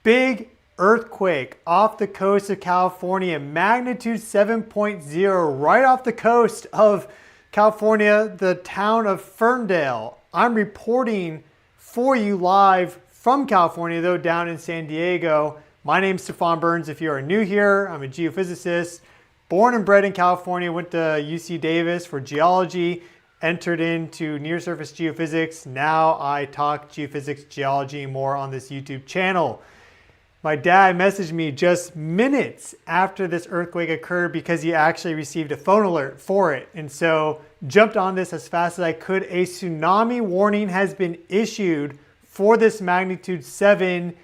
Big earthquake off the coast of California, magnitude 7.0 right off the coast of California, the town of Ferndale. I'm reporting for you live from California, though, down in San Diego. My name's Stefan Burns. If you are new here, I'm a geophysicist, born and bred in California, went to UC Davis for geology, entered into near-surface geophysics. Now I talk geophysics, geology more on this YouTube channel. My dad messaged me just minutes after this earthquake occurred because he actually received a phone alert for it. And so jumped on this as fast as I could. A tsunami warning has been issued for this magnitude 7.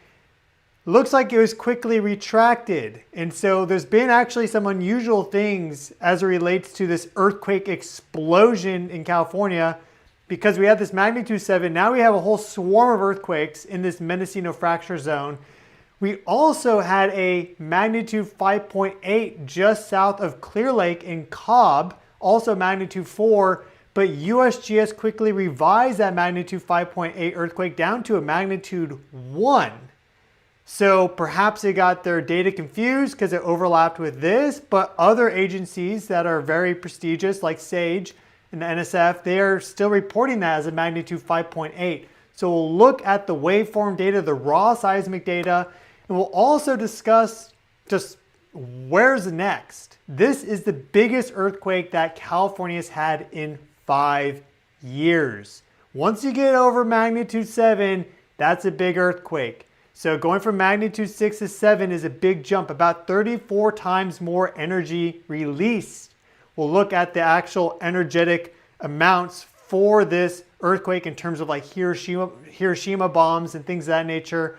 Looks like it was quickly retracted. And so there's been actually some unusual things as it relates to this earthquake explosion in California, because we had this magnitude 7. Now we have a whole swarm of earthquakes in this Mendocino fracture zone. We also had a magnitude 5.8 just south of Clear Lake in Cobb, also magnitude 4, but USGS quickly revised that magnitude 5.8 earthquake down to a magnitude 1. So perhaps they got their data confused because it overlapped with this, but other agencies that are very prestigious like SAGE and the NSF, they are still reporting that as a magnitude 5.8. So we'll look at the waveform data, the raw seismic data, and we'll also discuss just where's next. This is the biggest earthquake that California's had in 5 years. Once you get over magnitude 7, that's a big earthquake. So going from magnitude 6 to 7 is a big jump, about 34 times more energy released. We'll look at the actual energetic amounts for this earthquake in terms of like Hiroshima bombs and things of that nature.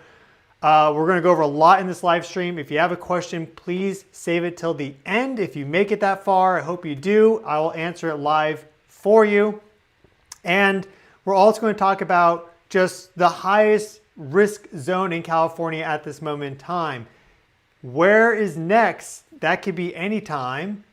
We're going to go over a lot in this live stream. If you have a question, please save it till the end. If you make it that far, I hope you do. I will answer it live for you. And we're also going to talk about just the highest risk zone in California at this moment in time. Where is next? That could be any time.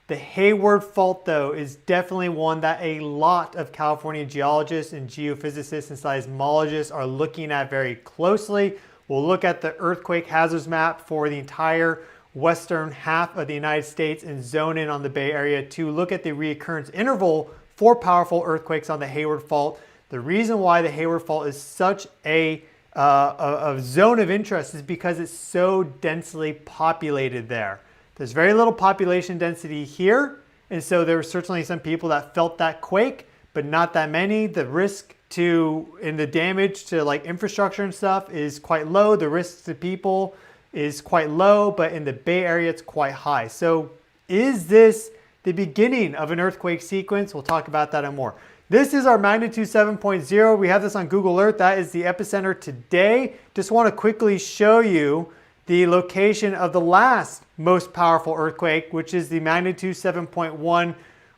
The Hayward Fault, though, is definitely one that a lot of California geologists and geophysicists and seismologists are looking at very closely. We'll look at the earthquake hazards map for the entire western half of the United States and zone in on the Bay Area to look at the reoccurrence interval for powerful earthquakes on the Hayward Fault. The reason why the Hayward Fault is such a zone of interest is because it's so densely populated there. There's very little population density here, and so there were certainly some people that felt that quake, but not that many. The risk and the damage to like infrastructure and stuff is quite low. The risk to people is quite low, but in the Bay Area it's quite high. So is this the beginning of an earthquake sequence? We'll talk about that and more. This is our magnitude 7.0. We have this on Google Earth. That is the epicenter today. Just want to quickly show you the location of the last most powerful earthquake, which is the magnitude 7.1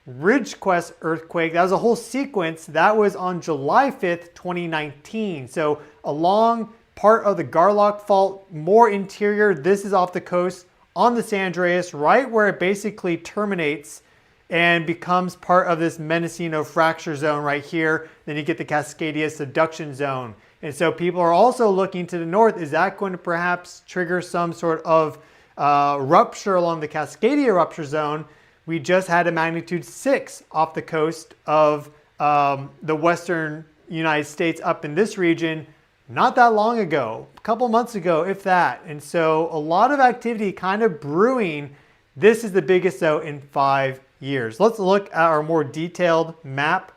Ridgequest earthquake. That was a whole sequence. That was on July 5th, 2019. So along part of the Garlock Fault, more interior. This is off the coast on the San Andreas, right where it basically terminates and becomes part of this Mendocino fracture zone right here. Then you get the Cascadia subduction zone. And so people are also looking to the north. Is that going to perhaps trigger some sort of rupture along the Cascadia rupture zone? We just had a magnitude 6 off the coast of the western United States up in this region not that long ago, a couple months ago, if that. And so a lot of activity kind of brewing. This is the biggest though in 5 years. Let's look at our more detailed map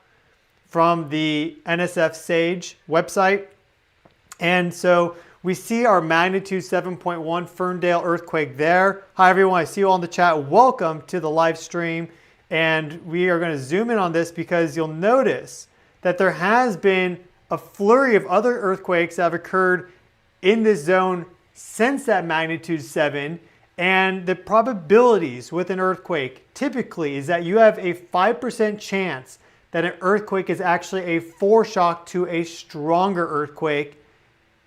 from the NSF SAGE website. And so we see our magnitude 7.1 Ferndale earthquake there. Hi everyone, I see you all in the chat. Welcome to the live stream. And we are going to zoom in on this because you'll notice that there has been a flurry of other earthquakes that have occurred in this zone since that magnitude 7. And the probabilities with an earthquake typically is that you have a 5% chance that an earthquake is actually a foreshock to a stronger earthquake.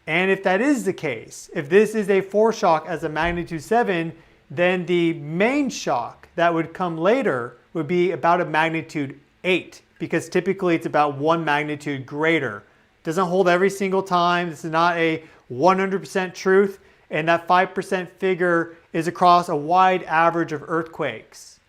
And if that is the case, if this is a foreshock as a magnitude 7, then the main shock that would come later would be about a magnitude 8, because typically it's about 1 magnitude greater. Doesn't hold every single time. This is not a 100% truth, and that 5% figure is across a wide average of earthquakes.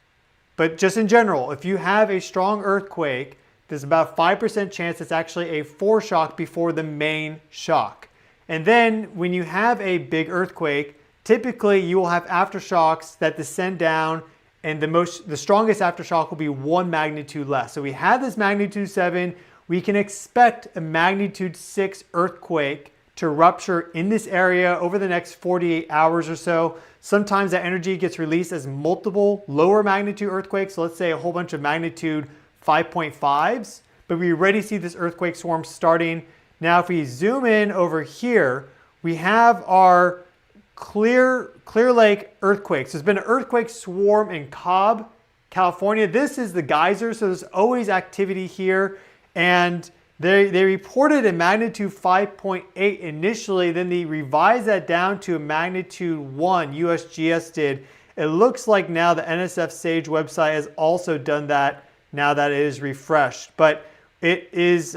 But just in general, if you have a strong earthquake, there's about 5% chance it's actually a foreshock before the main shock. And then when you have a big earthquake, typically you will have aftershocks that descend down, and the strongest aftershock will be 1 magnitude less. So we have this magnitude 7. We can expect a magnitude 6 earthquake to rupture in this area over the next 48 hours or so. Sometimes that energy gets released as multiple lower magnitude earthquakes. So let's say a whole bunch of magnitude 5.5s, but we already see this earthquake swarm starting. Now, if we zoom in over here, we have our Clear Lake earthquakes. There's been an earthquake swarm in Cobb, California. This is the geyser, so there's always activity here. And they reported a magnitude 5.8 initially, then they revised that down to a magnitude 1, USGS did. It looks like now the NSF SAGE website has also done that now that it is refreshed. But it is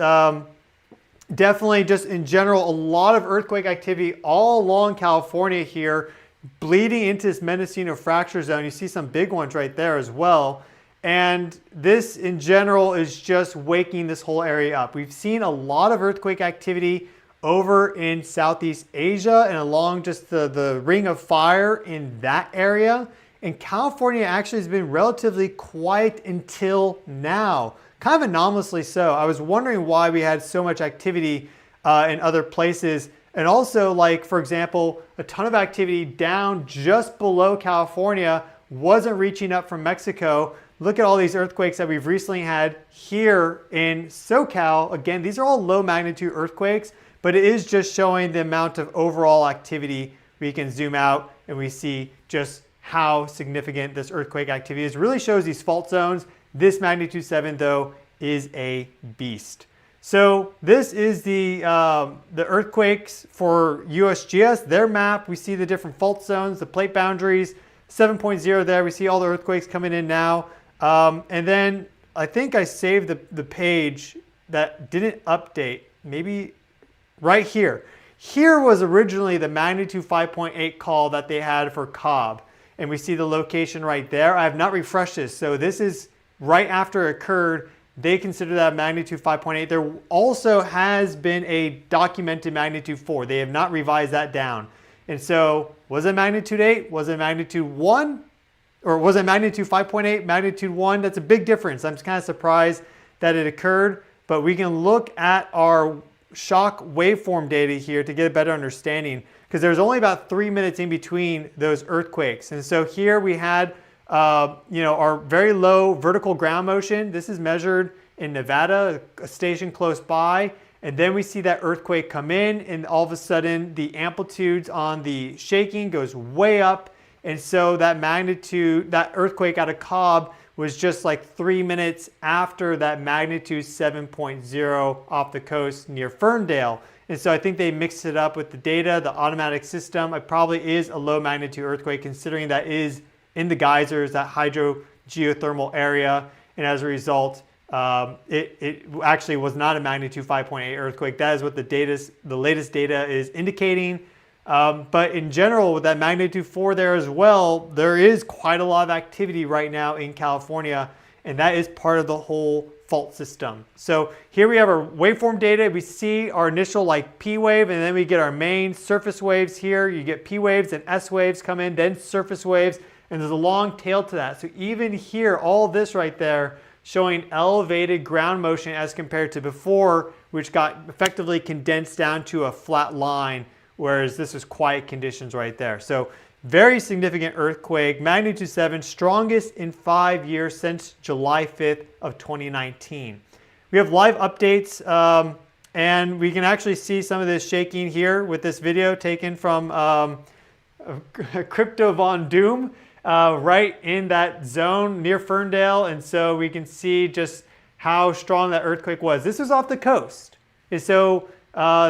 definitely just in general, a lot of earthquake activity all along California here, bleeding into this Mendocino fracture zone. You see some big ones right there as well. And this in general is just waking this whole area up. We've seen a lot of earthquake activity over in Southeast Asia and along just the ring of fire in that area. And California actually has been relatively quiet until now. Kind of anomalously so. I was wondering why we had so much activity in other places. And also, like, for example, a ton of activity down just below California wasn't reaching up from Mexico. Look at all these earthquakes that we've recently had here in SoCal. Again, these are all low magnitude earthquakes, but it is just showing the amount of overall activity. We can zoom out and we see just how significant this earthquake activity is. It really shows these fault zones. This magnitude 7, though, is a beast. So this is the earthquakes for USGS, their map. We see the different fault zones, the plate boundaries, 7.0 there. We see all the earthquakes coming in now. And then I think I saved the page that didn't update, maybe right here. Here was originally the magnitude 5.8 call that they had for Cobb. And we see the location right there. I have not refreshed this. So this is right after it occurred. They consider that magnitude 5.8. There also has been a documented magnitude 4. They have not revised that down. And so was it magnitude 8? Was it magnitude 1? Or was it magnitude 5.8, magnitude 1? That's a big difference. I'm just kind of surprised that it occurred. But we can look at our shock waveform data here to get a better understanding, because there's only about 3 minutes in between those earthquakes. And so here we had our very low vertical ground motion. This is measured in Nevada, a station close by. And then we see that earthquake come in, and all of a sudden the amplitudes on the shaking goes way up. And so that magnitude, that earthquake out of Cobb was just like 3 minutes after that magnitude 7.0 off the coast near Ferndale. And so I think they mixed it up with the data, the automatic system. It probably is a low magnitude earthquake, considering that is in the geysers, that hydrogeothermal area. And as a result, it actually was not a magnitude 5.8 earthquake. That is what the latest data is indicating. But in general, with that magnitude 4 there as well, there is quite a lot of activity right now in California, and that is part of the whole fault system. So here we have our waveform data. We see our initial like P wave, and then we get our main surface waves here. You get P waves and S waves come in, then surface waves, and there's a long tail to that. So even here, all this right there showing elevated ground motion as compared to before, which got effectively condensed down to a flat line, whereas this is quiet conditions right there. So very significant earthquake, magnitude 7, strongest in 5 years since July 5th of 2019. We have live updates, and we can actually see some of this shaking here with this video taken from Crypto Von Doom, right in that zone near Ferndale. And so we can see just how strong that earthquake was. This was off the coast. And so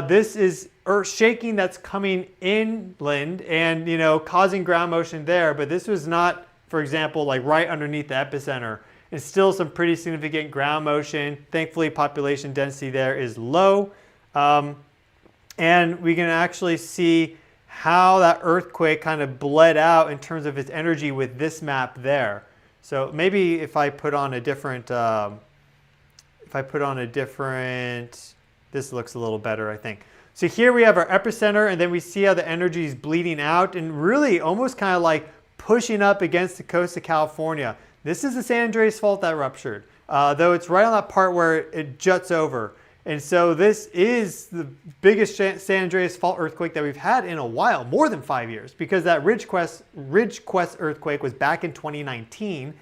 this is earth shaking that's coming inland and, causing ground motion there. But this was not, for example, like right underneath the epicenter. It's still some pretty significant ground motion. Thankfully, population density there is low. And we can actually see how that earthquake kind of bled out in terms of its energy with this map there. So maybe if I put on a different, this looks a little better, I think. So here we have our epicenter, and then we see how the energy is bleeding out and really almost kind of like pushing up against the coast of California. This is the San Andreas Fault that ruptured, though it's right on that part where it juts over. And so this is the biggest San Andreas Fault earthquake that we've had in a while, more than 5 years, because that Ridgequest earthquake was back in 2019.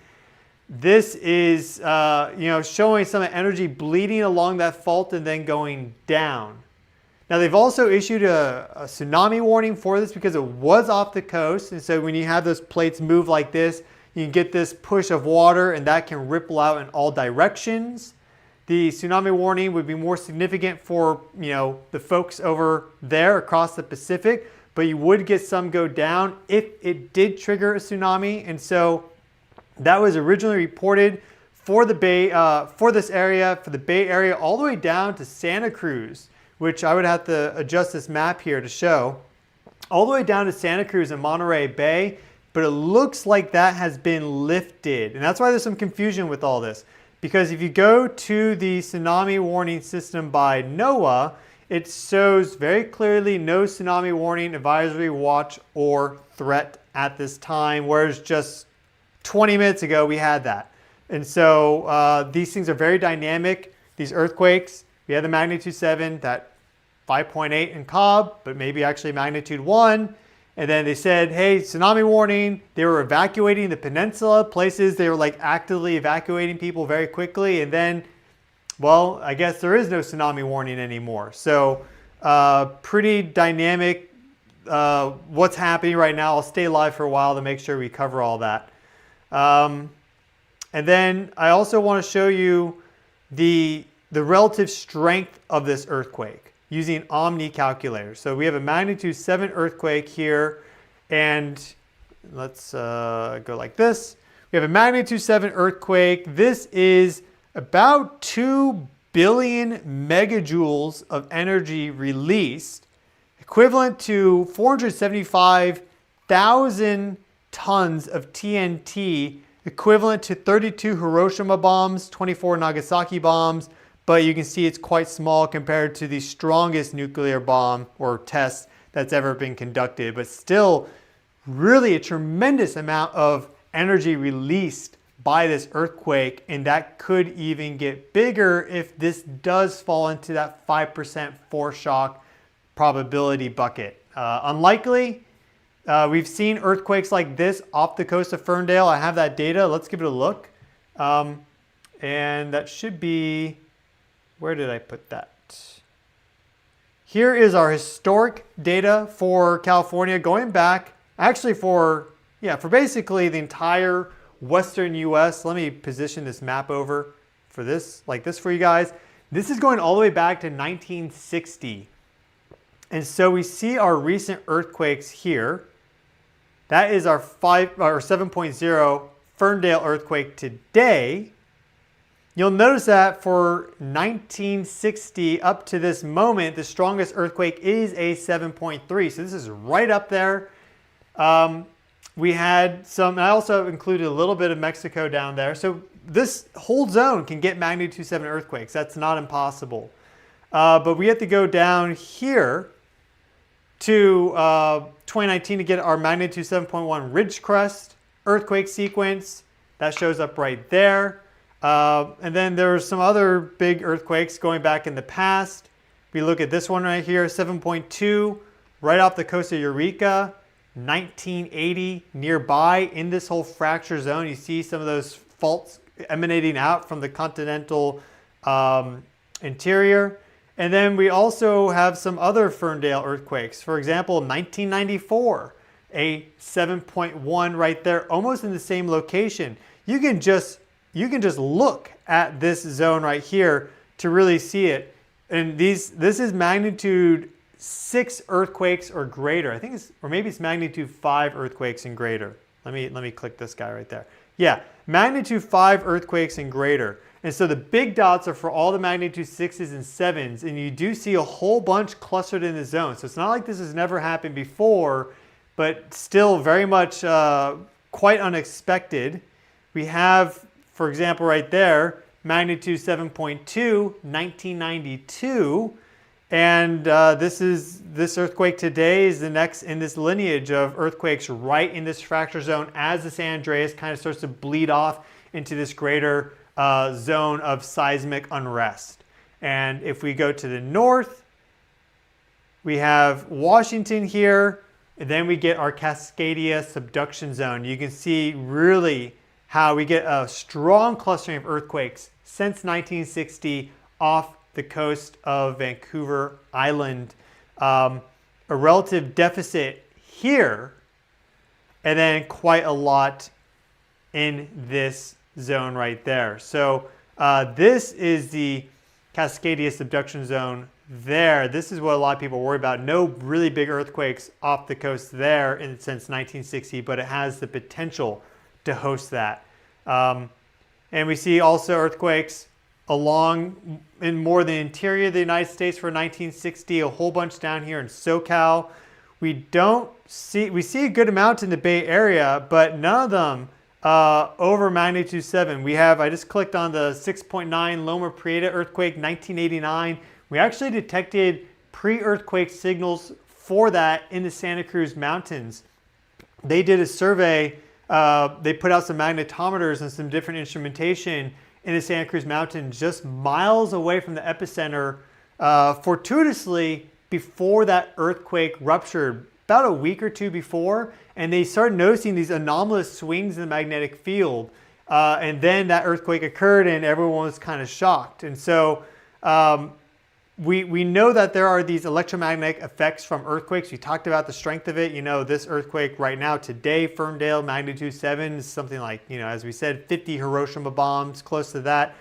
This is showing some energy bleeding along that fault and then going down. Now they've also issued a tsunami warning for this because it was off the coast. And so when you have those plates move like this, you can get this push of water and that can ripple out in all directions. The tsunami warning would be more significant for, the folks over there across the Pacific, but you would get some go down if it did trigger a tsunami. And so that was originally reported for the Bay, for this area, for the Bay Area, all the way down to Santa Cruz, which I would have to adjust this map here to show, all the way down to Santa Cruz and Monterey Bay, but it looks like that has been lifted. And that's why there's some confusion with all this. Because if you go to the tsunami warning system by NOAA, it shows very clearly no tsunami warning, advisory, watch, or threat at this time, whereas just 20 minutes ago we had that. And so these things are very dynamic, these earthquakes. We had the magnitude 7, that 5.8 in Cobb, but maybe actually magnitude 1. And then they said, hey, tsunami warning. They were evacuating the peninsula, places they were like actively evacuating people very quickly. And then, well, I guess there is no tsunami warning anymore. So pretty dynamic what's happening right now. I'll stay live for a while to make sure we cover all that. And then I also want to show you the relative strength of this earthquake using Omni calculators. So we have a magnitude 7 earthquake here, and let's go like this. We have a magnitude 7 earthquake. This is about 2 billion megajoules of energy released, equivalent to 475,000 tons of TNT, equivalent to 32 Hiroshima bombs, 24 Nagasaki bombs, but you can see it's quite small compared to the strongest nuclear bomb or test that's ever been conducted, but still really a tremendous amount of energy released by this earthquake, and that could even get bigger if this does fall into that 5% foreshock probability bucket. Unlikely. We've seen earthquakes like this off the coast of Ferndale. I have that data. Let's give it a look. And that should be, where did I put that? Here is our historic data for California going back, actually for basically the entire Western US. Let me position this map over for this, like this for you guys. This is going all the way back to 1960. And so we see our recent earthquakes here. That is our 7.0 Ferndale earthquake today. You'll notice that for 1960 up to this moment, the strongest earthquake is a 7.3. So this is right up there. We had some, I also included a little bit of Mexico down there. So this whole zone can get magnitude 7 earthquakes. That's not impossible. But we have to go down here to 2019 to get our magnitude 7.1 Ridgecrest earthquake sequence. That shows up right there. And then there's some other big earthquakes going back in the past. We look at this one right here, 7.2, right off the coast of Eureka, 1980 nearby in this whole fracture zone. You see some of those faults emanating out from the continental interior. And then we also have some other Ferndale earthquakes. For example, 1994, a 7.1 right there, almost in the same location. You can just look at this zone right here to really see it. And this is magnitude 6 earthquakes or greater. I think it's, or maybe it's magnitude 5 earthquakes and greater. Let me click this guy right there. Yeah, magnitude 5 earthquakes and greater. And so the big dots are for all the magnitude 6s and 7s, and you do see a whole bunch clustered in the zone. So it's not like this has never happened before, but still very much quite unexpected. We have, for example, right there, magnitude 7.2, 1992. And this earthquake today is the next in this lineage of earthquakes right in this fracture zone as the San Andreas kind of starts to bleed off into this greater zone of seismic unrest. And if we go to the north, we have Washington here, and then we get our Cascadia subduction zone. You can see really how we get a strong clustering of earthquakes since 1960 off the coast of Vancouver Island. A relative deficit here, and then quite a lot in this zone right there. So this is the Cascadia subduction zone there. This is what a lot of people worry about. No really big earthquakes off the coast there since 1960, but it has the potential to host that. And we see also earthquakes along in more the interior of the United States for 1960, a whole bunch down here in SoCal. We see a good amount in the Bay Area, but none of them over magnitude 7. I just clicked on the 6.9 Loma Prieta earthquake, 1989. We actually detected pre-earthquake signals for that in the Santa Cruz Mountains. They did a survey, they put out some magnetometers and some different instrumentation in the Santa Cruz Mountains just miles away from the epicenter fortuitously before that earthquake ruptured, about a week or two before, and they started noticing these anomalous swings in the magnetic field. And then that earthquake occurred and everyone was kind of shocked. And so we know that there are these electromagnetic effects from earthquakes. We talked about the strength of it. You know, this earthquake right now today, Ferndale, magnitude 7, is something like, you know, as we said, 50 Hiroshima bombs, close to that.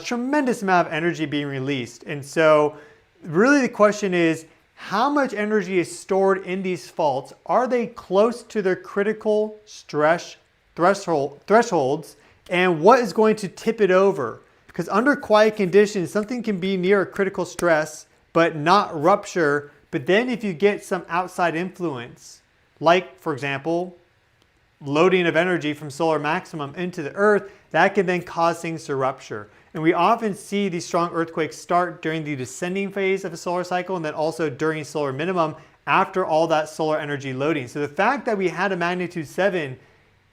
Tremendous amount of energy being released. And so really the question is, how much energy is stored in these faults? Are they close to their critical stress thresholds? And what is going to tip it over? Because under quiet conditions, something can be near a critical stress, but not rupture. But then if you get some outside influence, like, for example, loading of energy from solar maximum into the Earth, that can then cause things to rupture. And we often see these strong earthquakes start during the descending phase of a solar cycle and then also during solar minimum after all that solar energy loading. So the fact that we had a magnitude 7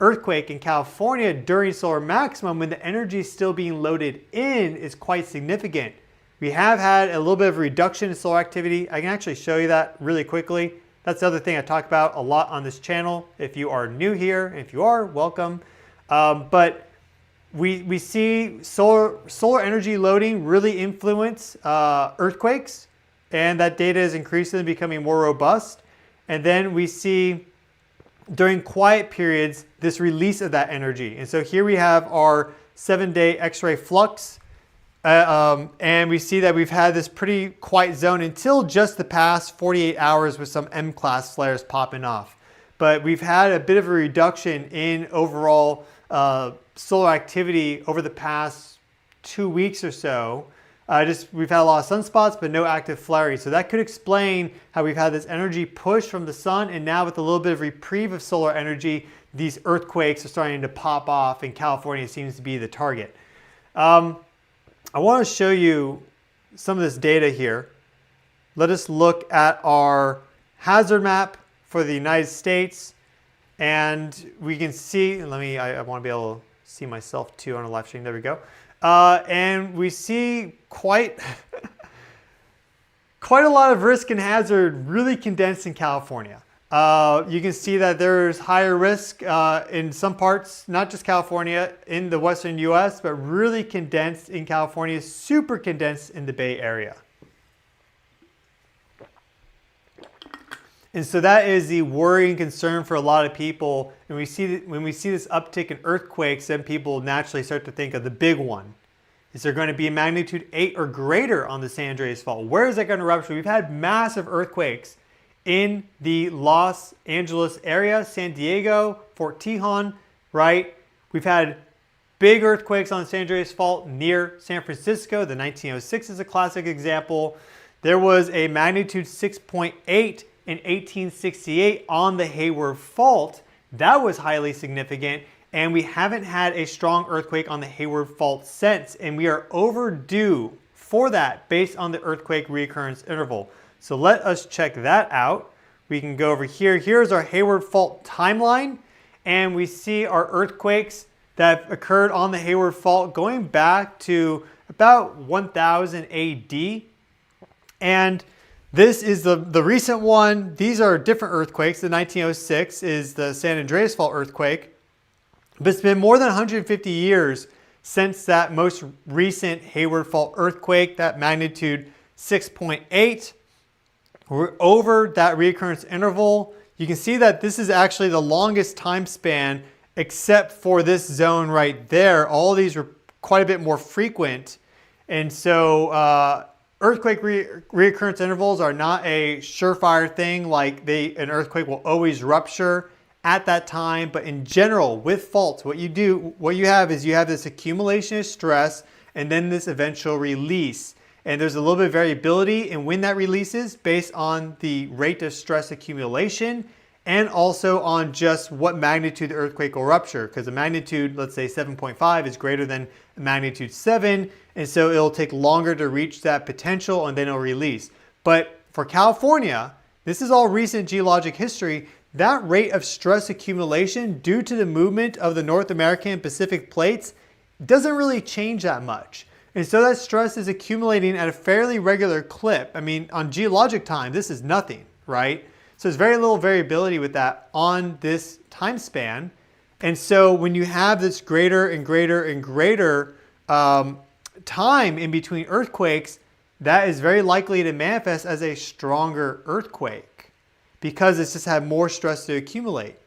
earthquake in California during solar maximum when the energy is still being loaded in is quite significant. We have had a little bit of a reduction in solar activity. I can actually show you that really quickly. That's the other thing I talk about a lot on this channel. If you are new here, if you are, welcome. But we see solar energy loading really influence earthquakes, and that data is increasingly becoming more robust. And then we see during quiet periods this release of that energy. And so here we have our 7-day X-ray flux, and we see that we've had this pretty quiet zone until just the past 48 hours with some M-class flares popping off. But we've had a bit of a reduction in overall solar activity over the past 2 weeks or so. We've had a lot of sunspots, but no active flaring. So that could explain how we've had this energy push from the sun, and now with a little bit of reprieve of solar energy, these earthquakes are starting to pop off, and California seems to be the target. I want to show you some of this data here. Let us look at our hazard map for the United States, and we can see, I want to be able to see myself too on a live stream. There we go. And we see quite a lot of risk and hazard really condensed in California. You can see that there's higher risk in some parts, not just California, in the western US, but really condensed in California, super condensed in the Bay Area. And so that is the worry and concern for a lot of people. And when we see this uptick in earthquakes, then people naturally start to think of the big one. Is there going to be a magnitude 8 or greater on the San Andreas Fault? Where is that going to rupture? We've had massive earthquakes in the Los Angeles area, San Diego, Fort Tejon, right? We've had big earthquakes on the San Andreas Fault near San Francisco. The 1906 is a classic example. There was a magnitude 6.8 in 1868 on the Hayward Fault. That was highly significant, and we haven't had a strong earthquake on the Hayward Fault since, and we are overdue for that based on the earthquake reoccurrence interval. So let us check that out. We can go over here. Here's our Hayward Fault timeline, and we see our earthquakes that occurred on the Hayward Fault going back to about 1000 AD. And this is the recent one. These are different earthquakes. The 1906 is the San Andreas Fault earthquake. But it's been more than 150 years since that most recent Hayward Fault earthquake, that magnitude 6.8. We're over that reoccurrence interval. You can see that this is actually the longest time span except for this zone right there. All these are quite a bit more frequent. And so earthquake reoccurrence intervals are not a surefire thing, like an earthquake will always rupture at that time. But in general, with faults, what you have is this accumulation of stress and then this eventual release. And there's a little bit of variability in when that releases based on the rate of stress accumulation and also on just what magnitude the earthquake will rupture. Because a magnitude, let's say 7.5, is greater than a magnitude 7. And so it'll take longer to reach that potential and then it'll release. But for California, this is all recent geologic history, that rate of stress accumulation due to the movement of the North American and Pacific plates doesn't really change that much. And so that stress is accumulating at a fairly regular clip. I mean, on geologic time, this is nothing, right? So there's very little variability with that on this time span. And so when you have this greater and greater and greater time in between earthquakes, that is very likely to manifest as a stronger earthquake because it's just had more stress to accumulate.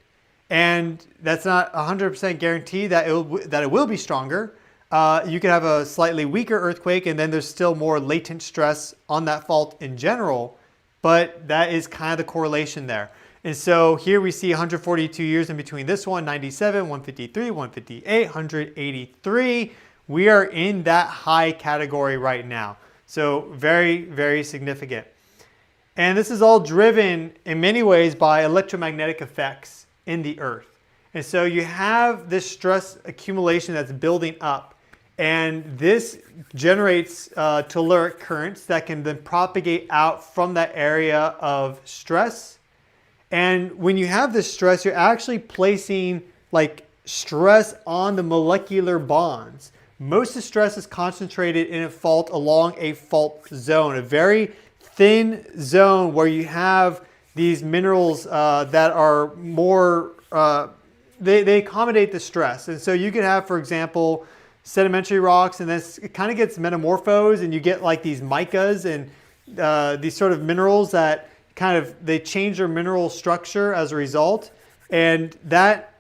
And that's not 100% guarantee that it will be stronger. You could have a slightly weaker earthquake and then there's still more latent stress on that fault in general, but that is kind of the correlation there. And so here we see 142 years in between this one, 97, 153, 158, 183. We are in that high category right now. So very, very significant. And this is all driven in many ways by electromagnetic effects in the earth. And so you have this stress accumulation that's building up. And this generates telluric currents that can then propagate out from that area of stress. And when you have this stress, you're actually placing like stress on the molecular bonds. Most of the stress is concentrated in a fault along a fault zone, a very thin zone where you have these minerals that are more, they accommodate the stress. And so you could have, for example, sedimentary rocks, and then it kind of gets metamorphosed and you get like these micas and these sort of minerals that they change their mineral structure as a result. And that,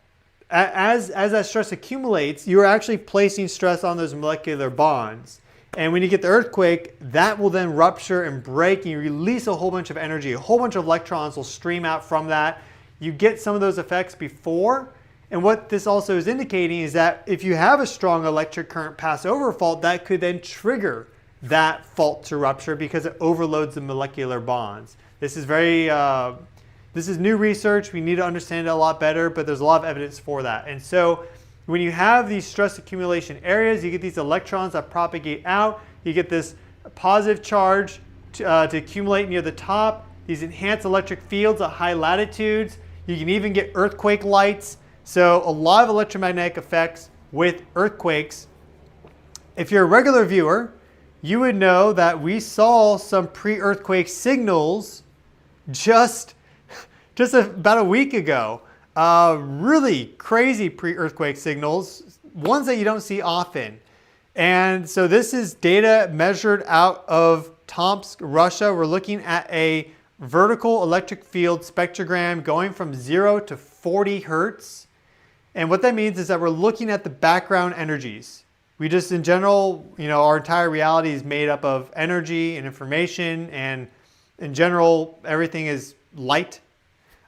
as that stress accumulates, you're actually placing stress on those molecular bonds. And when you get the earthquake, that will then rupture and break and you release a whole bunch of energy. A whole bunch of electrons will stream out from that. You get some of those effects before. And what this also is indicating is that if you have a strong electric current pass over a fault, that could then trigger that fault to rupture because it overloads the molecular bonds. This is this is new research. We need to understand it a lot better, but there's a lot of evidence for that. And so when you have these stress accumulation areas, you get these electrons that propagate out. You get this positive charge to accumulate near the top, these enhanced electric fields at high latitudes. You can even get earthquake lights. So a lot of electromagnetic effects with earthquakes. If you're a regular viewer, you would know that we saw some pre-earthquake signals just about a week ago. Really crazy pre-earthquake signals, ones that you don't see often. And so this is data measured out of Tomsk, Russia. We're looking at a vertical electric field spectrogram going from 0 to 40 hertz. And what that means is that we're looking at the background energies. We just, in general, our entire reality is made up of energy and information, and in general, everything is light.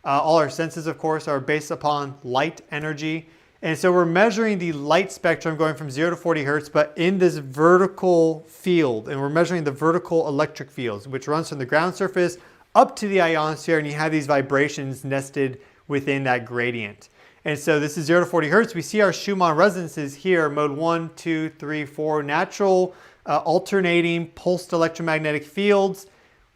All our senses, of course, are based upon light energy. And so we're measuring the light spectrum going from 0 to 40 hertz, but in this vertical field. And we're measuring the vertical electric fields, which runs from the ground surface up to the ionosphere, and you have these vibrations nested within that gradient. And so this is 0 to 40 hertz. We see our Schumann resonances here, mode 1, 2, 3, 4, natural alternating pulsed electromagnetic fields.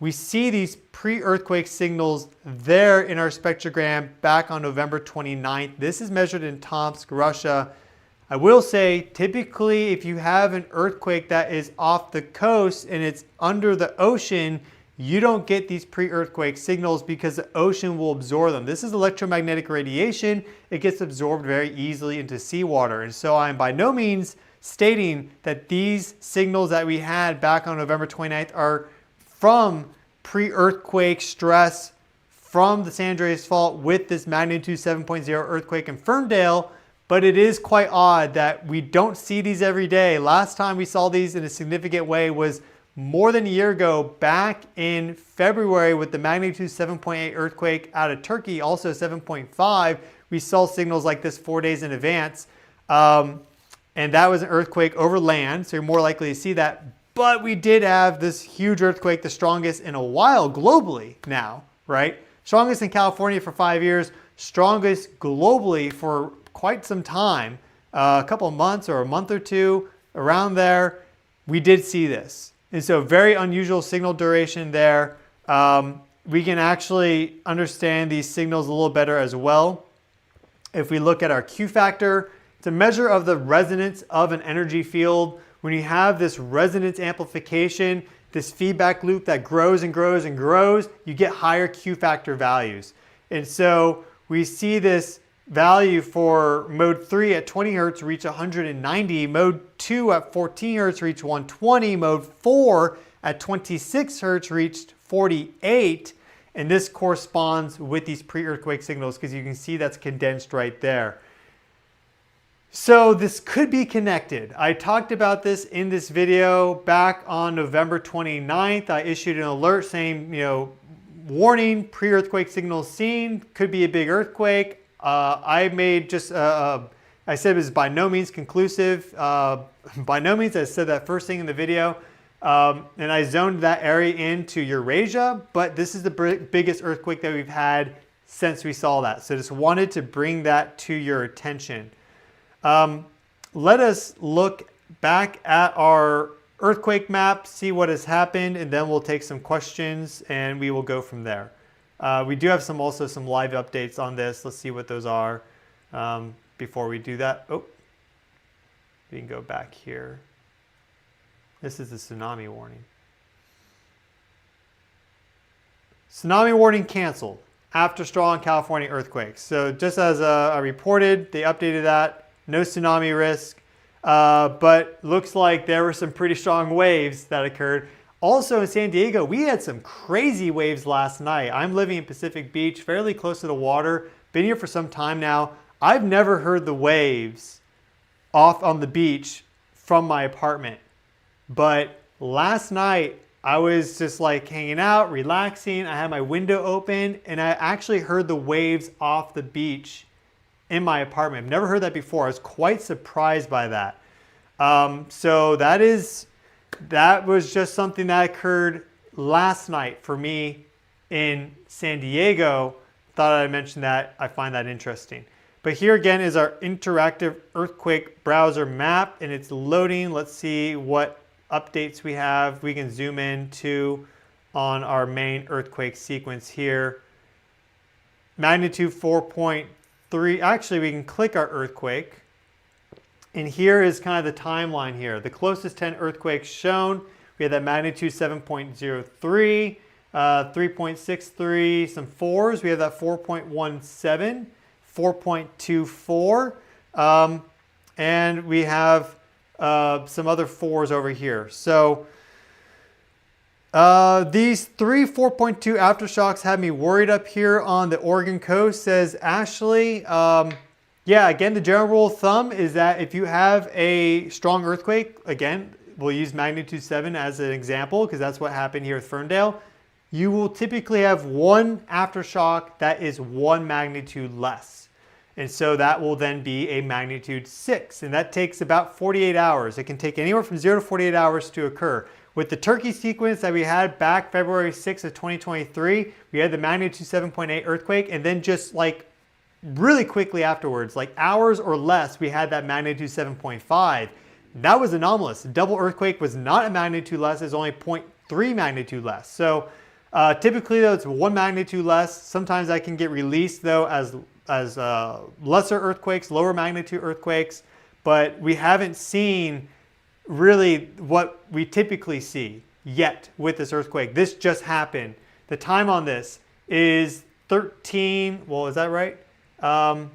We see these pre-earthquake signals there in our spectrogram back on November 29th. This is measured in Tomsk, Russia. I will say, typically, if you have an earthquake that is off the coast and it's under the ocean, you don't get these pre-earthquake signals because the ocean will absorb them. This is electromagnetic radiation. It gets absorbed very easily into seawater. And so I'm by no means stating that these signals that we had back on November 29th are from pre-earthquake stress from the San Andreas Fault with this magnitude 7.0 earthquake in Ferndale, but it is quite odd that we don't see these every day. Last time we saw these in a significant way was more than a year ago, back in February with the magnitude 7.8 earthquake out of Turkey, also 7.5. We saw signals like this 4 days in advance. And that was an earthquake over land, so you're more likely to see that. But we did have this huge earthquake, the strongest in a while globally now, right? Strongest in California for 5 years, strongest globally for quite some time, a couple of months or a month or two, around there. We did see this. And so very unusual signal duration there. We can actually understand these signals a little better as well. If we look at our Q factor, it's a measure of the resonance of an energy field. When you have this resonance amplification, this feedback loop that grows and grows and grows, you get higher Q factor values. And so we see this value for mode 3 at 20 hertz reach 190, mode 2 at 14 hertz reach 120, mode 4 at 26 hertz reached 48. And this corresponds with these pre-earthquake signals because you can see that's condensed right there. So this could be connected. I talked about this in this video back on November 29th. I issued an alert saying, warning, pre-earthquake signals seen, could be a big earthquake. I made just, I said it was by no means conclusive. By no means, I said that first thing in the video. And I zoned that area into Eurasia, but this is the biggest earthquake that we've had since we saw that. So just wanted to bring that to your attention. Let us look back at our earthquake map, see what has happened, and then we'll take some questions and we will go from there. We do have also some live updates on this. Let's see what those are before we do that. Oh, we can go back here. This is the tsunami warning. Tsunami warning canceled after strong California earthquakes. So just as I reported, they updated that. No tsunami risk, but looks like there were some pretty strong waves that occurred. Also in San Diego, we had some crazy waves last night. I'm living in Pacific Beach, fairly close to the water. Been here for some time now. I've never heard the waves off on the beach from my apartment. But last night, I was just like hanging out, relaxing. I had my window open, and I actually heard the waves off the beach in my apartment. I've never heard that before. I was quite surprised by that. So that was just something that occurred last night for me in San Diego. Thought I'd mention that. I find that interesting. But here again is our interactive earthquake browser map, and it's loading. Let's see what updates we have. We can zoom in too on our main earthquake sequence here. Magnitude 4.3. Actually, we can click our earthquake. And here is kind of the timeline here. The closest 10 earthquakes shown. We had that magnitude 7.03, 3.63, some 4s. We have that 4.17, 4.24. And we have some other 4s over here. So these 4.2 aftershocks had me worried up here on the Oregon coast, says Ashley. Yeah, again, the general rule of thumb is that if you have a strong earthquake, again, we'll use magnitude 7 as an example because that's what happened here with Ferndale. You will typically have one aftershock that is 1 magnitude less. And so that will then be a magnitude 6. And that takes about 48 hours. It can take anywhere from 0 to 48 hours to occur. With the Turkey sequence that we had back February 6th of 2023, we had the magnitude 7.8 earthquake, and then just like really quickly afterwards, like hours or less, we had that magnitude 7.5. That was anomalous. The double earthquake was not a magnitude less, it was only 0.3 magnitude less. So typically though, it's 1 magnitude less. Sometimes I can get released though as lesser earthquakes, lower magnitude earthquakes, but we haven't seen really what we typically see yet with this earthquake. This just happened. The time on this is 13, well, is that right? I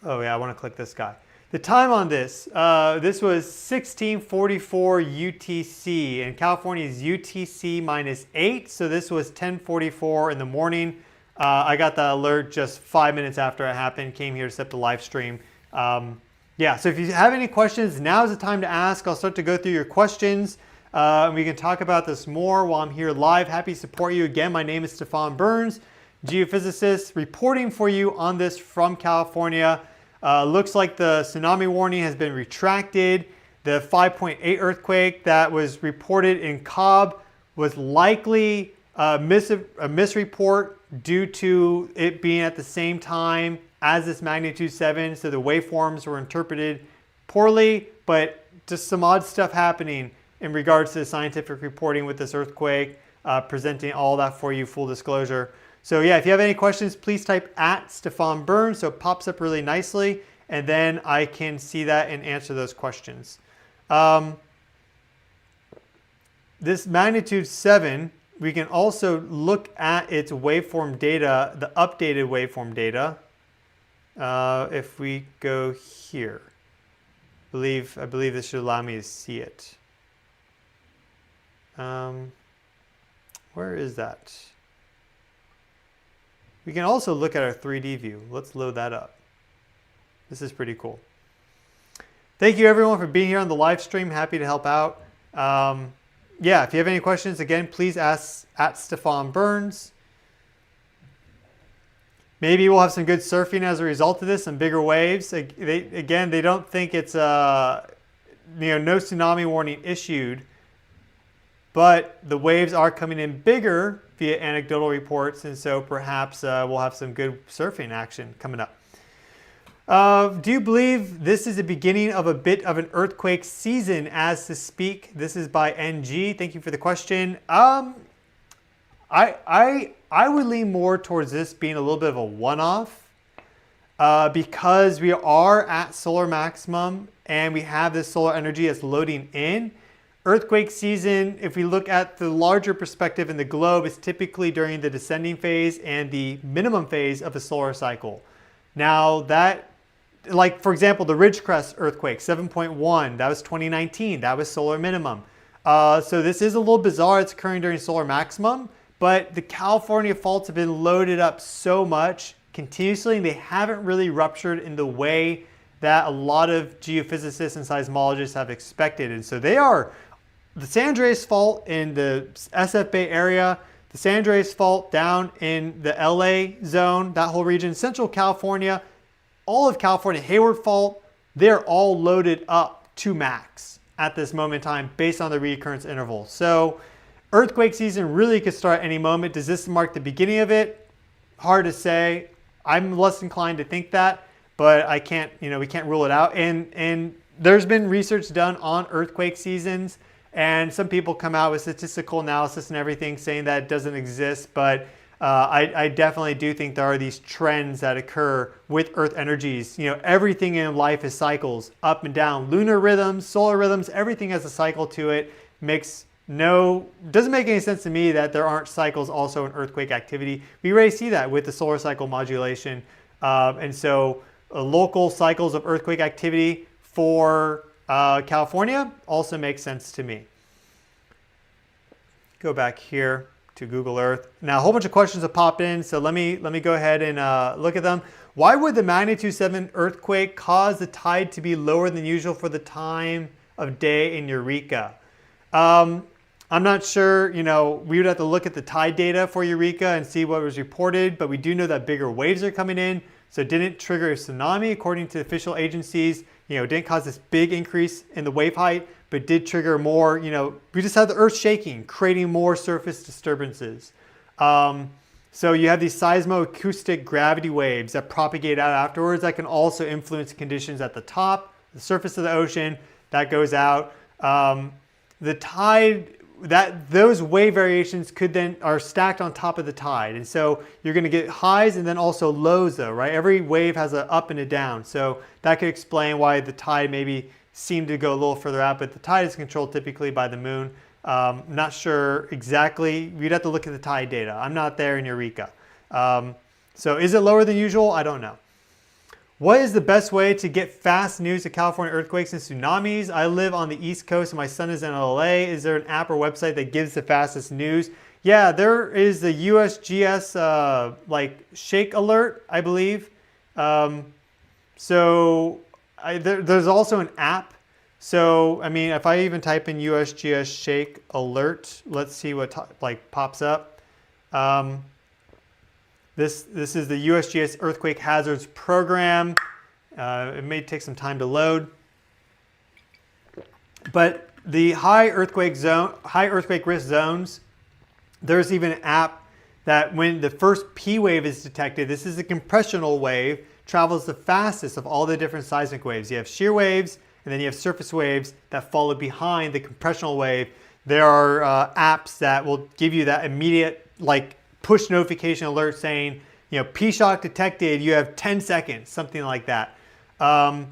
want to click this guy. The time on this, this was 1644 UTC, and California is UTC -8, so this was 10:44 in the morning. I got the alert just 5 minutes after it happened, came here to set the live stream. So if you have any questions, now's the time to ask. I'll start to go through your questions. We can talk about this more while I'm here live. Happy to support you. Again, my name is Stefan Burns, geophysicist, reporting for you on this from California. Looks like the tsunami warning has been retracted. The 5.8 earthquake that was reported in Cobb was likely a misreport due to it being at the same time as this magnitude 7. So the waveforms were interpreted poorly, but just some odd stuff happening in regards to the scientific reporting with this earthquake, presenting all that for you, full disclosure. So yeah, if you have any questions, please type @Stefan Burns so it pops up really nicely, and then I can see that and answer those questions. This magnitude 7, we can also look at its waveform data, the updated waveform data. If we go here, I believe this should allow me to see it. Where is that? We can also look at our 3D view. Let's load that up. This is pretty cool. Thank you everyone for being here on the live stream. Happy to help out. Yeah, if you have any questions, again, please ask @Stefan Burns. Maybe we'll have some good surfing as a result of this, some bigger waves. Again, they don't think it's no tsunami warning issued, but the waves are coming in bigger via anecdotal reports, and so perhaps we'll have some good surfing action coming up. Do you believe this is the beginning of a bit of an earthquake season as to speak? This is by NG. Thank you for the question. I would lean more towards this being a little bit of a one-off because we are at solar maximum and we have this solar energy that's loading in. Earthquake season, if we look at the larger perspective in the globe, is typically during the descending phase and the minimum phase of a solar cycle. Now that, like for example, the Ridgecrest earthquake, 7.1, that was 2019, that was solar minimum. So this is a little bizarre, it's occurring during solar maximum, but the California faults have been loaded up so much continuously and they haven't really ruptured in the way that a lot of geophysicists and seismologists have expected. And so they are, the San Andreas fault in the SF Bay area, the San Andreas fault down in the LA zone, that whole region, Central California, all of California, Hayward fault, they're all loaded up to max at this moment in time based on the reoccurrence interval. So earthquake season really could start any moment. Does this mark the beginning of it? Hard to say. I'm less inclined to think that, but I can't, we can't rule it out. And there's been research done on earthquake seasons, and some people come out with statistical analysis and everything saying that it doesn't exist, but I definitely do think there are these trends that occur with Earth energies. Everything in life is cycles, up and down, lunar rhythms, solar rhythms, everything has a cycle to it. Doesn't make any sense to me that there aren't cycles also in earthquake activity. We already see that with the solar cycle modulation. And so local cycles of earthquake activity for California also makes sense to me. Go back here to Google Earth. Now a whole bunch of questions have popped in, so let me go ahead and look at them. Why would the magnitude 7 earthquake cause the tide to be lower than usual for the time of day in Eureka? I'm not sure, we would have to look at the tide data for Eureka and see what was reported, but we do know that bigger waves are coming in. So it didn't trigger a tsunami according to official agencies. It didn't cause this big increase in the wave height, but did trigger more, we just had the earth shaking, creating more surface disturbances. So you have these seismoacoustic gravity waves that propagate out afterwards that can also influence conditions at the top, the surface of the ocean, that goes out. The tide, those wave variations are stacked on top of the tide. And so you're going to get highs and then also lows though, right? Every wave has an up and a down. So that could explain why the tide maybe seemed to go a little further out, but the tide is controlled typically by the moon. Not sure exactly. We'd have to look at the tide data. I'm not there in Eureka. So is it lower than usual? I don't know. What is the best way to get fast news of California earthquakes and tsunamis? I live on the East Coast and my son is in LA. Is there an app or website that gives the fastest news? Yeah, there is the USGS shake alert, I believe. There's also an app. So, if I even type in USGS shake alert, let's see what pops up. This is the USGS Earthquake Hazards Program. It may take some time to load. But the high earthquake risk zones, there's even an app that when the first P wave is detected, this is a compressional wave, travels the fastest of all the different seismic waves. You have shear waves, and then you have surface waves that follow behind the compressional wave. There are apps that will give you that immediate push notification alert saying, P shock detected, you have 10 seconds, something like that. And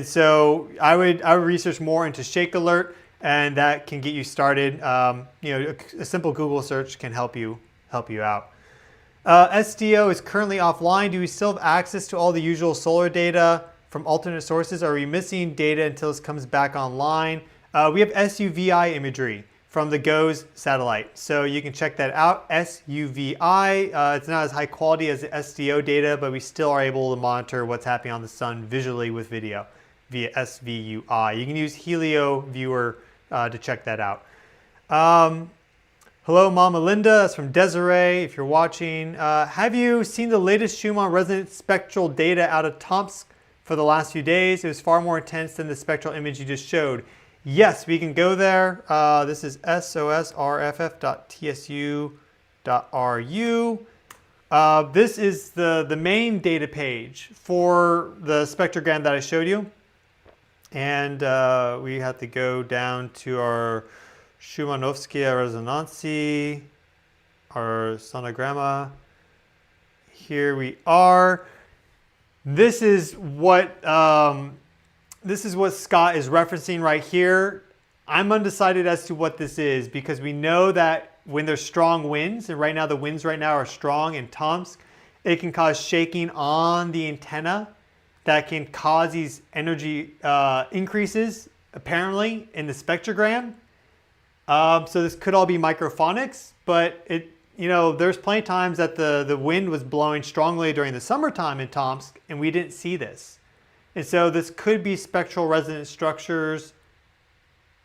so I would research more into shake alert, and that can get you started. A simple Google search can help you out. SDO is currently offline. Do we still have access to all the usual solar data from alternate sources? Are we missing data until this comes back online? We have SUVI imagery from the GOES satellite. So you can check that out, SUVI. It's not as high quality as the SDO data, but we still are able to monitor what's happening on the sun visually with video via SVUI. You can use Helio Viewer to check that out. Hello, Mama Linda. That's from Desiree, if you're watching. Have you seen the latest Schumann resonance spectral data out of Tomsk for the last few days? It was far more intense than the spectral image you just showed. Yes, we can go there. This is sosrff.tsu.ru. This is the main data page for the spectrogram that I showed you. And we have to go down to our Schumannovskaya Resonancy, our sonogramma. Here we are. This is what Scott is referencing right here. I'm undecided as to what this is because we know that when there's strong winds, and right now the winds are strong in Tomsk, it can cause shaking on the antenna that can cause these energy increases apparently in the spectrogram. So this could all be microphonics, but there's plenty of times that the wind was blowing strongly during the summertime in Tomsk and we didn't see this. And so this could be spectral resonance structures,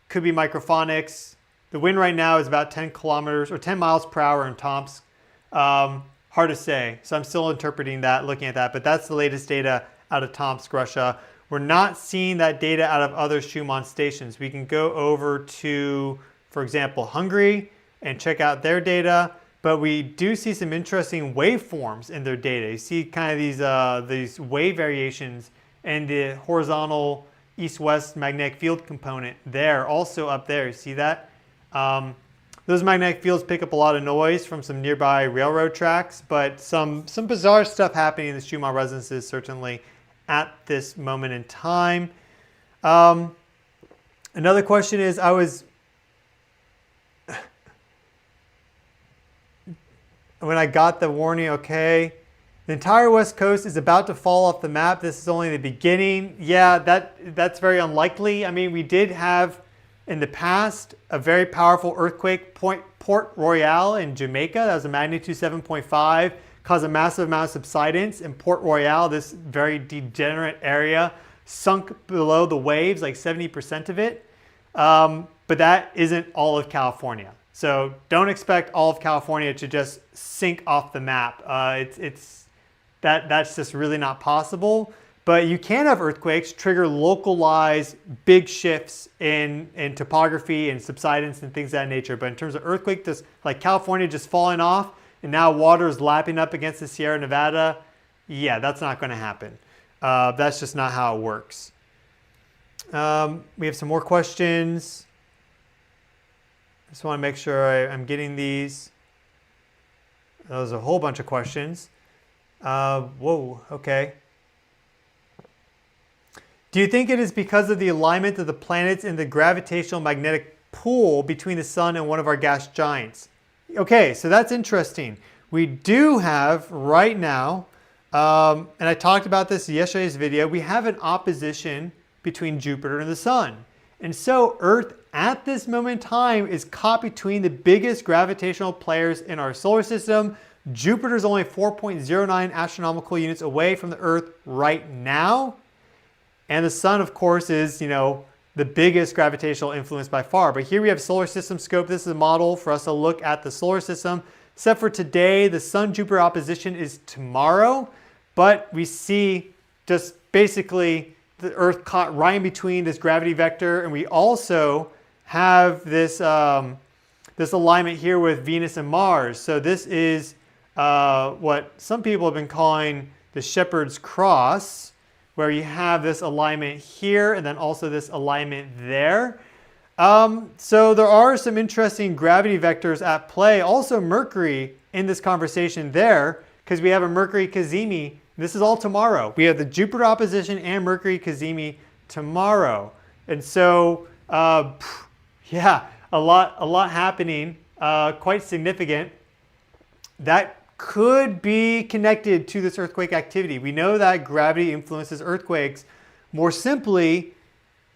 could be microphonics. The wind right now is about 10 kilometers or 10 miles per hour in Tomsk. Hard to say. So I'm still interpreting that, looking at that, but that's the latest data out of Tomsk, Russia. We're not seeing that data out of other Schumann stations. We can go over to, for example, Hungary and check out their data, but we do see some interesting waveforms in their data. You see kind of these wave variations and the horizontal east-west magnetic field component there, also up there. You see that? Those magnetic fields pick up a lot of noise from some nearby railroad tracks, but some bizarre stuff happening in the Schumann resonances certainly at this moment in time. Another question is, when I got the warning, okay, the entire West Coast is about to fall off the map. This is only the beginning. Yeah, that's very unlikely. I mean, we did have in the past a very powerful earthquake, Port Royal in Jamaica. That was a magnitude 7.5, caused a massive amount of subsidence. And Port Royal, this very degenerate area, sunk below the waves, like 70% of it. but that isn't all of California. So don't expect all of California to just sink off the map. That's just really not possible. But you can have earthquakes trigger localized big shifts in topography and subsidence and things of that nature. But in terms of earthquake, just like California just falling off and now water is lapping up against the Sierra Nevada, yeah, that's not going to happen. That's just not how it works. We have some more questions. I just want to make sure I'm getting these. There's a whole bunch of questions. Whoa, okay. Do you think it is because of the alignment of the planets in the gravitational magnetic pull between the sun and one of our gas giants? Okay, so that's interesting. We do have right now, and I talked about this in yesterday's video, we have an opposition between Jupiter and the sun. And so Earth at this moment in time is caught between the biggest gravitational players in our solar system. Jupiter is only 4.09 astronomical units away from the Earth right now. And the sun, of course, is, the biggest gravitational influence by far. But here we have solar system scope. This is a model for us to look at the solar system. Except for today, the sun-Jupiter opposition is tomorrow. But we see just basically the Earth caught right in between this gravity vector. And we also have this, this alignment here with Venus and Mars. So this is what some people have been calling the Shepherd's Cross, where you have this alignment here and then also this alignment there. So there are some interesting gravity vectors at play. Also Mercury in this conversation there, because we have a Mercury-Cazimi. This is all tomorrow. We have the Jupiter opposition and Mercury-Cazimi tomorrow. And so, yeah, a lot happening, quite significant. That could be connected to this earthquake activity. We know that gravity influences earthquakes more simply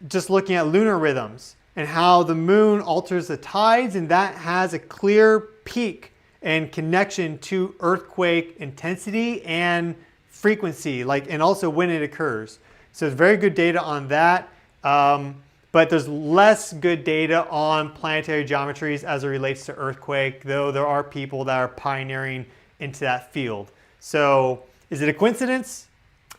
just looking at lunar rhythms and how the moon alters the tides, and that has a clear peak and connection to earthquake intensity and frequency, and also when it occurs. So there's very good data on that. But there's less good data on planetary geometries as it relates to earthquake, though there are people that are pioneering into that field. So is it a coincidence?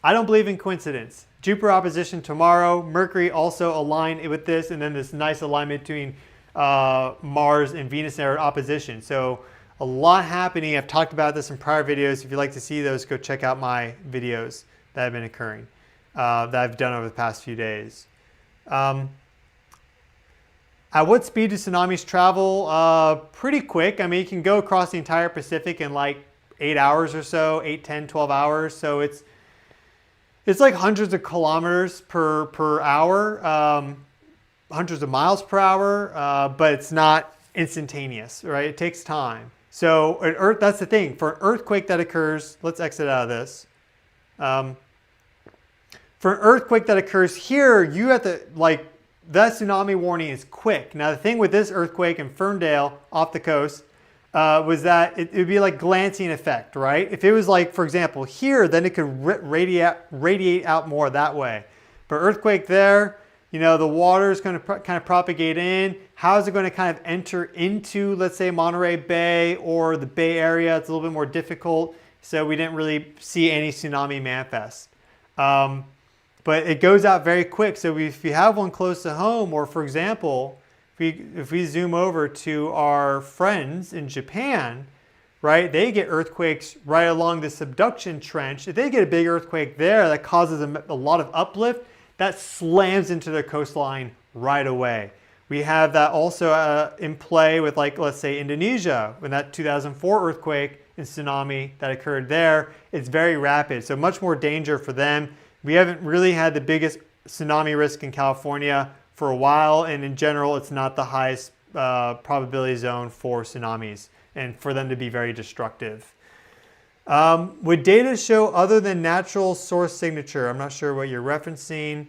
I don't believe in coincidence. Jupiter opposition tomorrow, Mercury also aligned with this, and then this nice alignment between Mars and Venus in opposition. So a lot happening. I've talked about this in prior videos. If you'd like to see those, go check out my videos that have been occurring, that I've done over the past few days. At what speed do tsunamis travel? Pretty quick. I mean, you can go across the entire Pacific in like 8 hours or so, 8, 10, 12 hours. So it's like hundreds of kilometers per hour, hundreds of miles per hour, but it's not instantaneous, right? It takes time. So that's the thing. For an earthquake that occurs, let's exit out of this. For an earthquake that occurs here, you have to, that tsunami warning is quick. Now, the thing with this earthquake in Ferndale off the coast was that it would be like glancing effect, right? If it was for example, here, then it could radiate out more that way. But earthquake there, the water is going to kind of propagate in. How is it going to kind of enter into, let's say, Monterey Bay or the Bay Area? It's a little bit more difficult. So we didn't really see any tsunami manifest. But it goes out very quick. So if you have one close to home, or for example, if we zoom over to our friends in Japan, right, they get earthquakes right along the subduction trench. If they get a big earthquake there that causes a lot of uplift, that slams into their coastline right away. We have that also in play with, let's say, Indonesia, when that 2004 earthquake and tsunami that occurred there. It's very rapid, so much more danger for them. We haven't really had the biggest tsunami risk in California for a while, and in general, it's not the highest probability zone for tsunamis and for them to be very destructive. Would data show other than natural source signature? I'm not sure what you're referencing.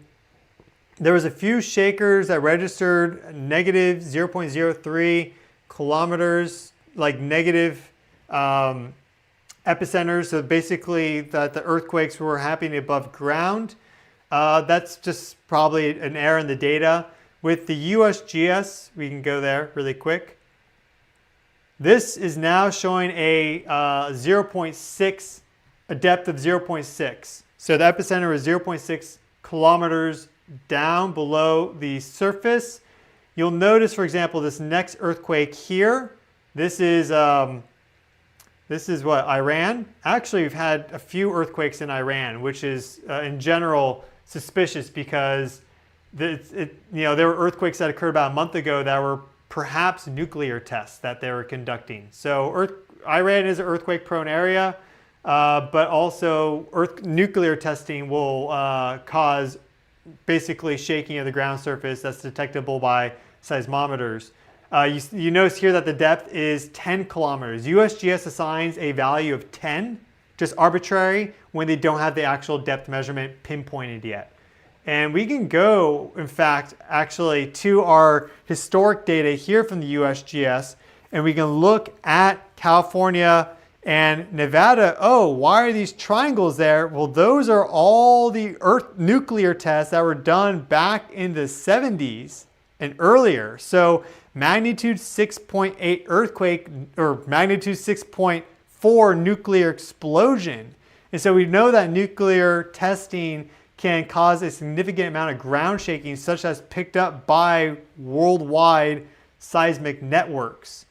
There was a few shakers that registered negative 0.03 kilometers, negative epicenters. So basically that the earthquakes were happening above ground. That's just probably an error in the data. with the USGS, we can go there really quick. This is now showing a 0.6, a depth of 0.6. So the epicenter is 0.6 kilometers down below the surface. You'll notice, for example, this next earthquake here. This is what, Iran? Actually, we've had a few earthquakes in Iran, which is in general suspicious because there were earthquakes that occurred about a month ago that were perhaps nuclear tests that they were conducting. So Iran is an earthquake-prone area, but also nuclear testing will cause basically shaking of the ground surface that's detectable by seismometers. You notice here that the depth is 10 kilometers. USGS assigns a value of 10, just arbitrary, when they don't have the actual depth measurement pinpointed yet. And we can go, in fact, actually to our historic data here from the USGS, and we can look at California and Nevada. Oh, why are these triangles there? Well, those are all the nuclear tests that were done back in the 70s and earlier. So magnitude 6.8 earthquake or magnitude 6.4 nuclear explosion. And so we know that nuclear testing can cause a significant amount of ground shaking, such as picked up by worldwide seismic networks.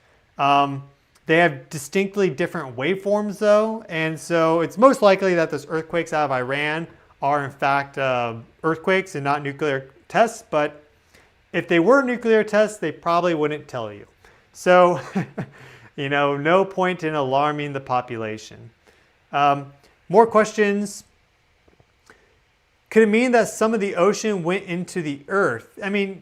They have distinctly different waveforms though, and so it's most likely that those earthquakes out of Iran are in fact earthquakes and not nuclear tests, but if they were nuclear tests, they probably wouldn't tell you. So, no point in alarming the population. More questions. Could it mean that some of the ocean went into the earth? I mean,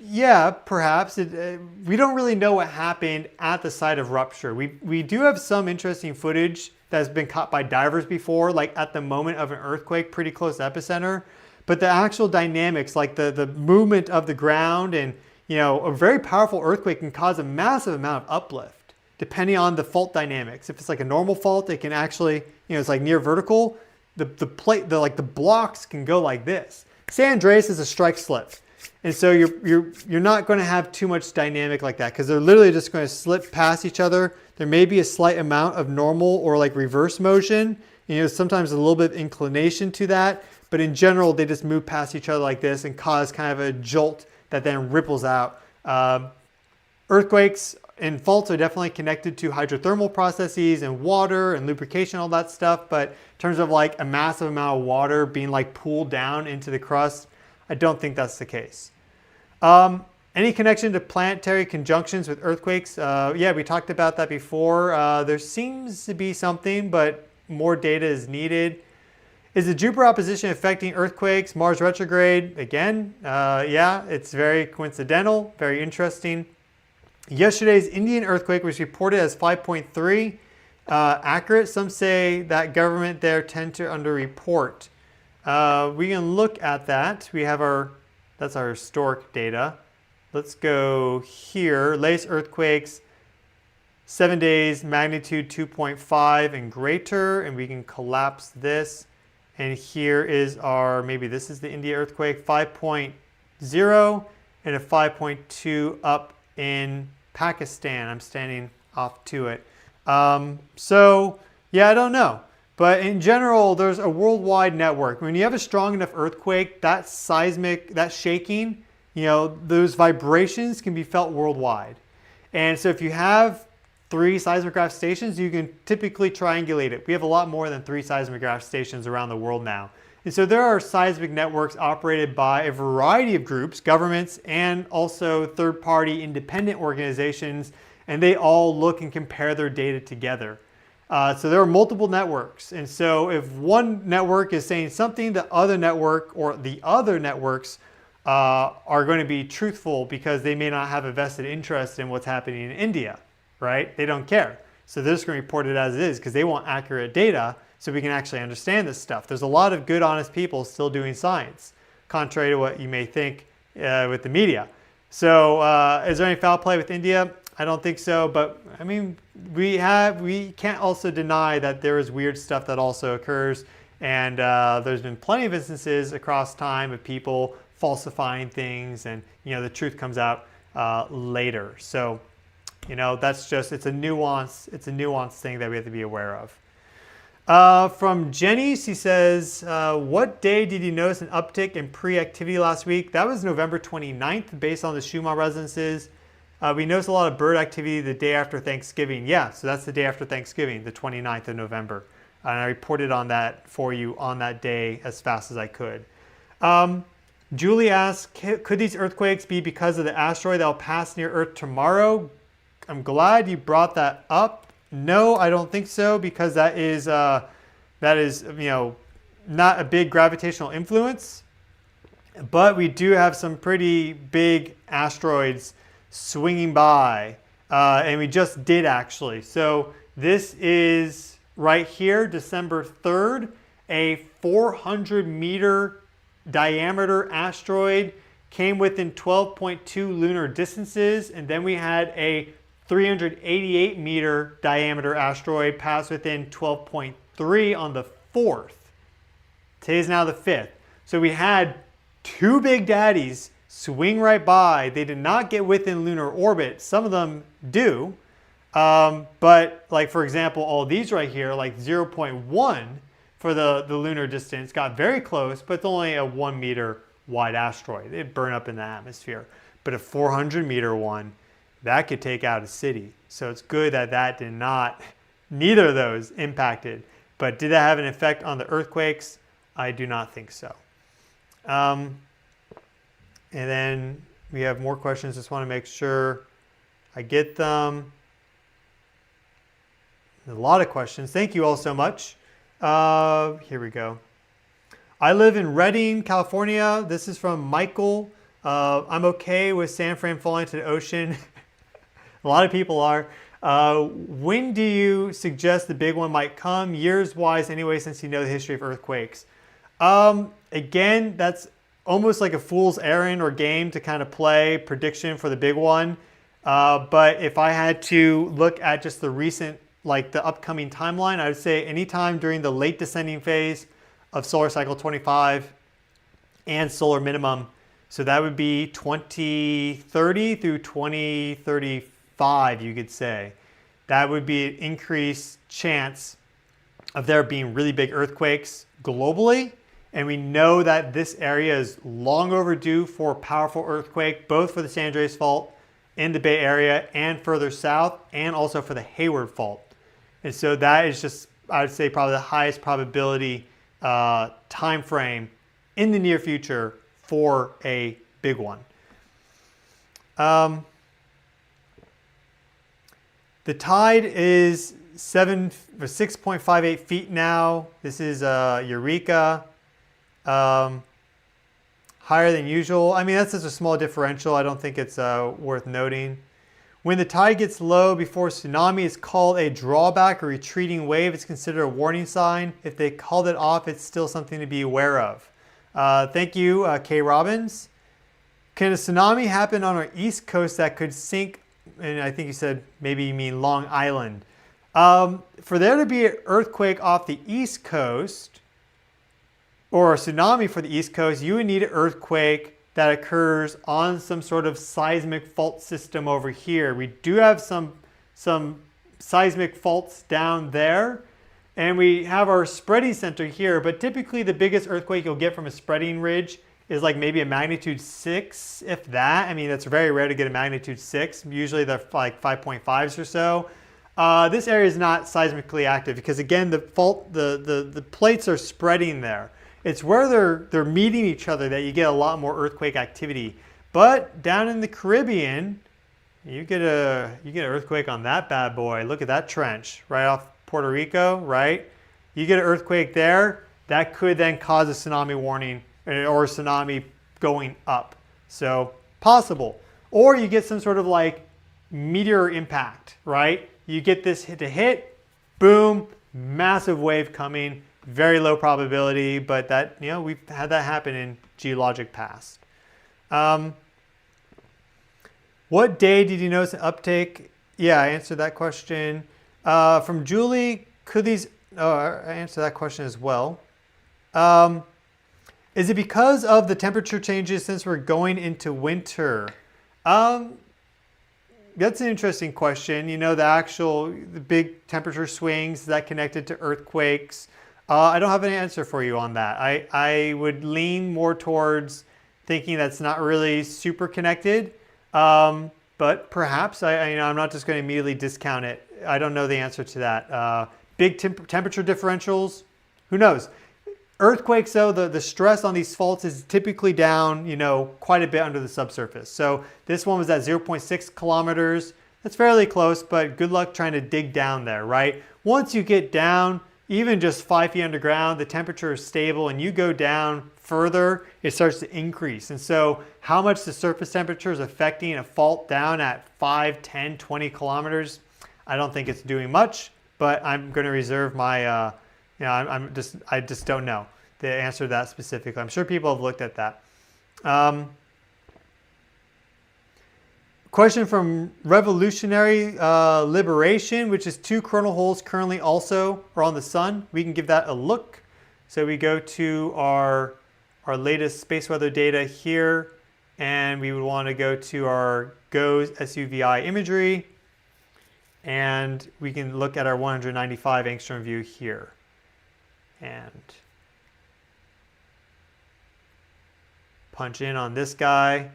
yeah, perhaps. We don't really know what happened at the site of rupture. We do have some interesting footage that has been caught by divers before, like at the moment of an earthquake, pretty close to epicenter. But the actual dynamics, like the movement of the ground and, a very powerful earthquake can cause a massive amount of uplift, depending on the fault dynamics. If it's like a normal fault, it can actually, it's like near vertical. The blocks can go like this. San Andreas is a strike slip. And so you're not going to have too much dynamic like that because they're literally just going to slip past each other. There may be a slight amount of normal or like reverse motion. Sometimes a little bit of inclination to that. But in general, they just move past each other like this and cause kind of a jolt that then ripples out. Earthquakes and faults are definitely connected to hydrothermal processes and water and lubrication, all that stuff. But in terms of like a massive amount of water being like pooled down into the crust, I don't think that's the case. Any connection to planetary conjunctions with earthquakes? Yeah, we talked about that before. There seems to be something, but more data is needed. Is the Jupiter opposition affecting earthquakes? Mars retrograde? Again, yeah, it's very coincidental, very interesting. Yesterday's Indian earthquake was reported as 5.3 accurate. Some say that government there tend to underreport. We can look at that. We have that's our historic data. Let's go here. Latest earthquakes, 7 days, magnitude 2.5 and greater, and we can collapse this. And here is maybe this is the India earthquake, 5.0 and a 5.2 up in Pakistan. I'm standing off to it. So yeah, I don't know. But in general, there's a worldwide network. When you have a strong enough earthquake, that seismic, that shaking, those vibrations can be felt worldwide. And so if you have 3 seismograph stations, you can typically triangulate it. We have a lot more than 3 seismograph stations around the world now. And so there are seismic networks operated by a variety of groups, governments, and also third-party independent organizations, and they all look and compare their data together. So there are multiple networks. And so if one network is saying something, the other network or the other networks are going to be truthful because they may not have a vested interest in what's happening in India, right? They don't care. So they're just going to report it as it is because they want accurate data so we can actually understand this stuff. There's a lot of good, honest people still doing science, contrary to what you may think with the media. So is there any foul play with India? I don't think so, but I mean, we can't also deny that there is weird stuff that also occurs, and there's been plenty of instances across time of people falsifying things, and the truth comes out later. So that's just, it's a nuance thing that we have to be aware of. From Jenny, she says, what day did you notice an uptick in pre-activity last week? That was November 29th, based on the Schumann resonances. We noticed a lot of bird activity the day after Thanksgiving. Yeah, so that's the day after Thanksgiving, the 29th of November. And I reported on that for you on that day as fast as I could. Julie asked, could these earthquakes be because of the asteroid that will pass near Earth tomorrow? I'm glad you brought that up. No, I don't think so, because that is not a big gravitational influence. But we do have some pretty big asteroids swinging by, and we just did actually. So this is right here, December 3rd, a 400-meter diameter asteroid came within 12.2 lunar distances, and then we had a 388-meter diameter asteroid pass within 12.3 on the 4th. Today's now the 5th. So we had two big daddies swing right by. They did not get within lunar orbit. Some of them do. But like, for example, all these right here, like 0.1 for the lunar distance, got very close, but it's only a 1 meter wide asteroid. It burned up in the atmosphere. But a 400-meter one, that could take out a city. So it's good that that did not, neither of those impacted. But did that have an effect on the earthquakes? I do not think so. And then we have more questions. Just want to make sure I get them. A lot of questions. Thank you all so much. Here we go. I live in Redding, California. This is from Michael. I'm okay with San Fran falling to the ocean. A lot of people are. When do you suggest the big one might come? Years-wise anyway, since you know the history of earthquakes. Again, that's almost like a fool's errand or game to kind of play prediction for the big one. But if I had to look at just the recent, like the upcoming timeline, I would say anytime during the late descending phase of solar cycle 25 and solar minimum. So that would be 2030 through 2035, you could say. That would be an increased chance of there being really big earthquakes globally. And we know that this area is long overdue for a powerful earthquake, both for the San Andreas Fault in the Bay Area and further south, and also for the Hayward Fault. And so that is just, I would say, probably the highest probability time frame in the near future for a big one. The tide is 6.58 feet now. This is Eureka. Higher than usual. I mean, that's just a small differential. I don't think it's worth noting. When the tide gets low before tsunami, it's called a drawback or retreating wave. It's considered a warning sign. If they called it off, it's still something to be aware of. Thank you, Kay Robbins. Can a tsunami happen on our east coast that could sink? And I think you said maybe you mean Long Island. For there to be an earthquake off the east coast, or a tsunami for the east coast, you would need an earthquake that occurs on some sort of seismic fault system over here. We do have some seismic faults down there, and we have our spreading center here, but typically the biggest earthquake you'll get from a spreading ridge is like maybe a magnitude 6, if that. I mean, it's very rare to get a magnitude 6. Usually they're like 5.5s or so. This area is not seismically active because, again, the plates are spreading there. It's where they're meeting each other that you get a lot more earthquake activity. But down in the Caribbean, you get an earthquake on that bad boy. Look at that trench right off Puerto Rico, right? You get an earthquake there, that could then cause a tsunami warning or a tsunami going up. So possible. Or you get some sort of like meteor impact, right? You get this to hit, boom, massive wave coming. Very low probability, but that, we've had that happen in geologic past. What day did you notice an uptake? Yeah, I answered that question. From Julie, could these, I answered that question as well. Is it because of the temperature changes since we're going into winter? That's an interesting question. You know, the big temperature swings, is that connected to earthquakes? I don't have an answer for you on that. I would lean more towards thinking that's not really super connected. But perhaps, I'm not just going to immediately discount it. I don't know the answer to that. Big temperature differentials, who knows? Earthquakes, though, the stress on these faults is typically down, quite a bit under the subsurface. So this one was at 0.6 kilometers. That's fairly close, but good luck trying to dig down there, right? Once you get down, even just 5 feet underground, the temperature is stable, and you go down further, it starts to increase. And so how much the surface temperature is affecting a fault down at 5, 10, 20 kilometers, I don't think it's doing much, but I'm going to reserve my, I just don't know the answer to that specifically. I'm sure people have looked at that. Question from Revolutionary Liberation, which is 2 coronal holes currently also are on the sun. We can give that a look. So we go to our latest space weather data here, and we would want to go to our GOES SUVI imagery, and we can look at our 195 angstrom view here. And punch in on this guy.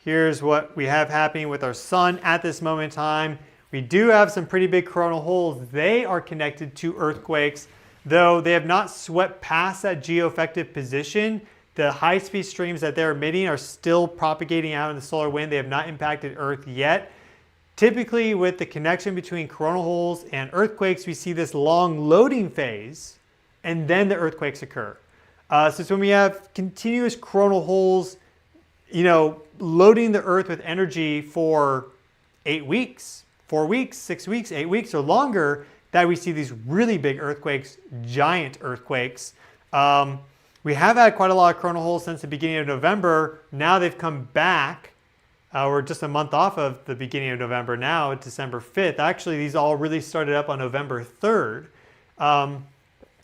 Here's what we have happening with our sun at this moment in time. We do have some pretty big coronal holes. They are connected to earthquakes, though they have not swept past that geoeffective position. The high-speed streams that they're emitting are still propagating out in the solar wind. They have not impacted Earth yet. Typically, with the connection between coronal holes and earthquakes, we see this long loading phase, and then the earthquakes occur. So it's when we have continuous coronal holes, loading the Earth with energy for 8 weeks, 4 weeks, 6 weeks, 8 weeks, or longer, that we see these really big earthquakes, giant earthquakes. We have had quite a lot of coronal holes since the beginning of November. Now they've come back. We're just a month off of the beginning of November now, December 5th. Actually, these all really started up on November 3rd.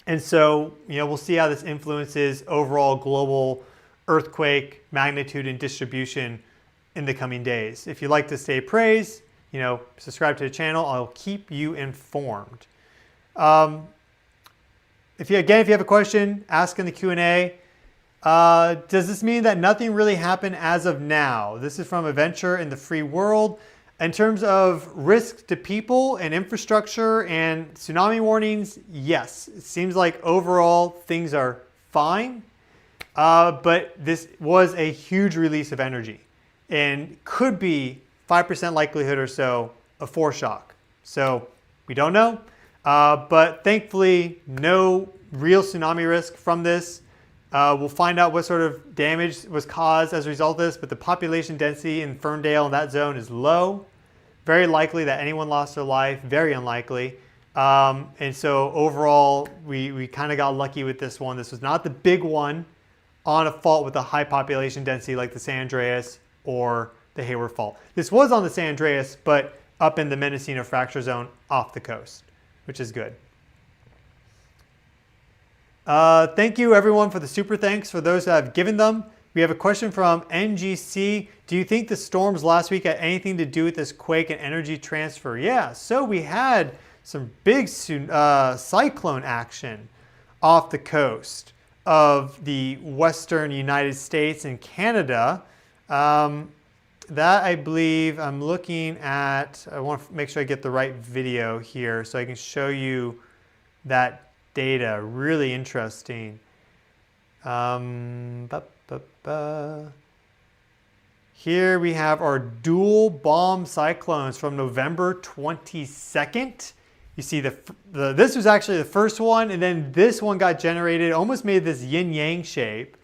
And so, we'll see how this influences overall global earthquake magnitude and distribution in the coming days. If you'd like to stay appraised, subscribe to the channel. I'll keep you informed. If you have a question, ask in the Q&A. Does this mean that nothing really happened as of now? This is from Adventure in the Free World. In terms of risk to people and infrastructure and tsunami warnings, yes. It seems like overall things are fine. But this was a huge release of energy and could be 5% likelihood or so of foreshock. So we don't know, but thankfully no real tsunami risk from this. We'll find out what sort of damage was caused as a result of this, but the population density in Ferndale in that zone is low. Very likely that anyone lost their life, very unlikely. And so overall, we kind of got lucky with this one. This was not the big one on a fault with a high population density like the San Andreas or the Hayward Fault. This was on the San Andreas, but up in the Mendocino fracture zone off the coast, which is good. Thank you everyone for the super thanks for those that have given them. We have a question from NGC. Do you think the storms last week had anything to do with this quake and energy transfer? Yeah, so we had some big cyclone action off the coast of the western United States and Canada. That I believe I'm looking at, I want to make sure I get the right video here so I can show you that data. Really interesting. Here we have our dual bomb cyclones from November 22nd. You see this was actually the first one, and then this one got generated, almost made this yin-yang shape.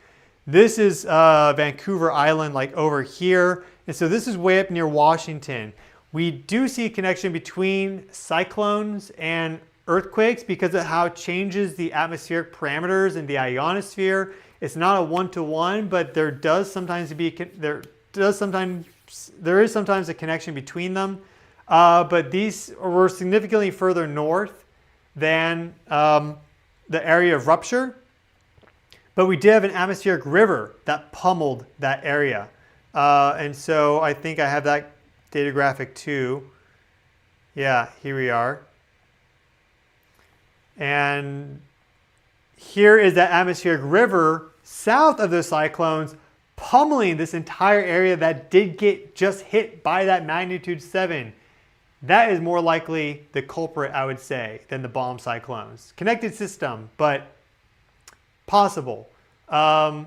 This is Vancouver Island, like over here. And so this is way up near Washington. We do see a connection between cyclones and earthquakes because of how it changes the atmospheric parameters in the ionosphere. It's not a one-to-one, but there is sometimes a connection between them. But these were significantly further north than the area of rupture. But we did have an atmospheric river that pummeled that area. And so I think I have that data graphic too. Yeah, here we are. And here is that atmospheric river south of those cyclones pummeling this entire area that did get just hit by that magnitude 7. That is more likely the culprit, I would say, than the bomb cyclones. Connected system, but possible. A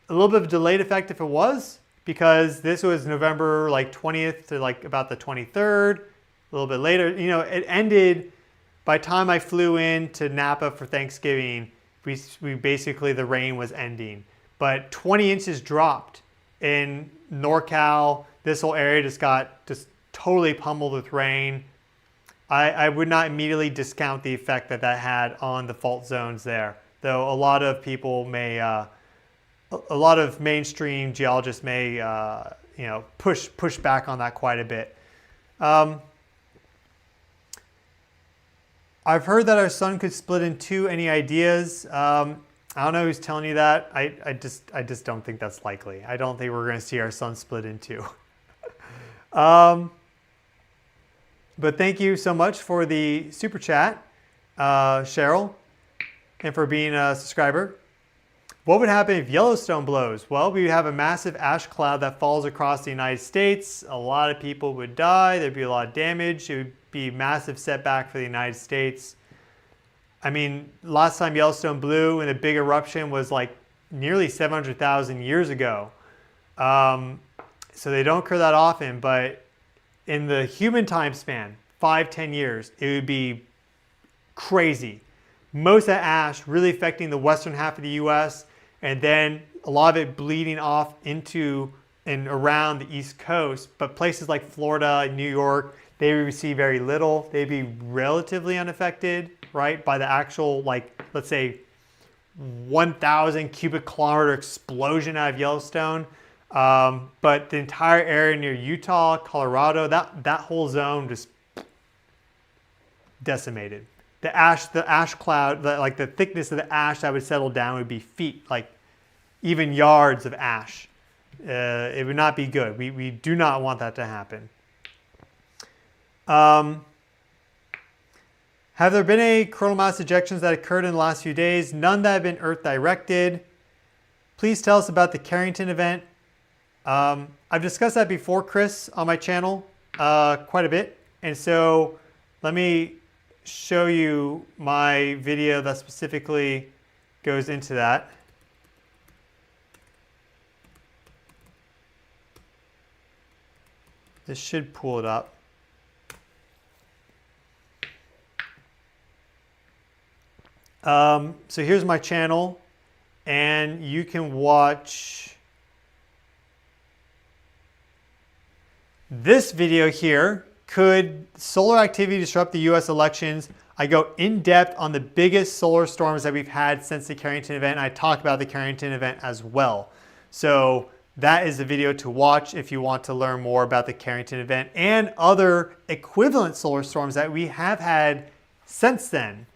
little bit of a delayed effect if it was, because this was November like 20th to like about the 23rd, a little bit later. You know, it ended by the time I flew in to Napa for Thanksgiving. We basically, the rain was ending, but 20 inches dropped in NorCal. This whole area just got totally pummeled with rain. I would not immediately discount the effect that that had on the fault zones there, though a lot of people may, a lot of mainstream geologists may, you know, push back on that quite a bit. I've heard that our sun could split in two. Any ideas? I don't know who's telling you that. I just don't think that's likely. I don't think we're going to see our sun split in two. But thank you so much for the super chat, Cheryl, and for being a subscriber. What would happen if Yellowstone blows? Well, we would have a massive ash cloud that falls across the United States. A lot of people would die. There'd be a lot of damage. It would be a massive setback for the United States. I mean, last time Yellowstone blew in a big eruption was like nearly 700,000 years ago. So they don't occur that often, but in the human time span, 5-10 years, it would be crazy. Most of that ash really affecting the western half of the US, and then a lot of it bleeding off into and around the East Coast. But places like Florida and New York, they would receive very little. They'd be relatively unaffected, right, by the actual, like, let's say 1,000 cubic kilometer explosion out of Yellowstone. But the entire area near Utah, Colorado, that whole zone just decimated. The ash cloud, like the thickness of the ash that would settle down would be feet, like even yards of ash. It would not be good. We do not want that to happen. Have there been any coronal mass ejections that occurred in the last few days? None that have been Earth directed. Please tell us about the Carrington event. I've discussed that before, Chris, on my channel quite a bit. And so let me show you my video that specifically goes into that. This should pull it up. So here's my channel, and you can watch this video here. Could solar activity disrupt the US elections? I go in depth on the biggest solar storms that we've had since the Carrington event. I talk about the Carrington event as well. So that is the video to watch if you want to learn more about the Carrington event and other equivalent solar storms that we have had since then.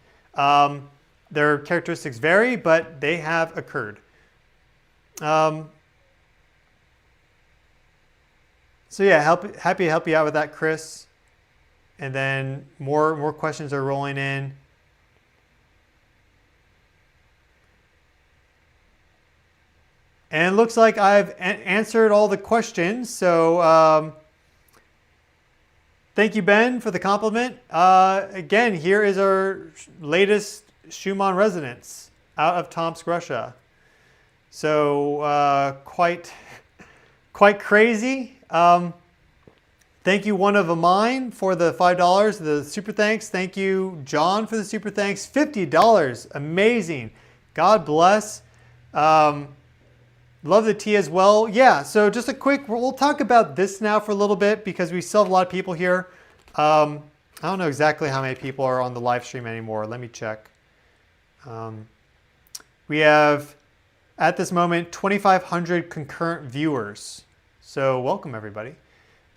Their characteristics vary, but they have occurred. So yeah, happy to help you out with that, Chris. And then more questions are rolling in. And it looks like I've answered all the questions. So thank you, Ben, for the compliment. Again, here is our latest Schumann resonance out of Tomsk, Russia. So quite crazy. Thank you, One of a Mine, for the $5, the super thanks. Thank you, John, for the super thanks. $50, amazing. God bless. Love the tea as well. Yeah, so just a quick, we'll talk about this now for a little bit because we still have a lot of people here. I don't know exactly how many people are on the live stream anymore. Let me check. We have, at this moment, 2,500 concurrent viewers. So welcome, everybody.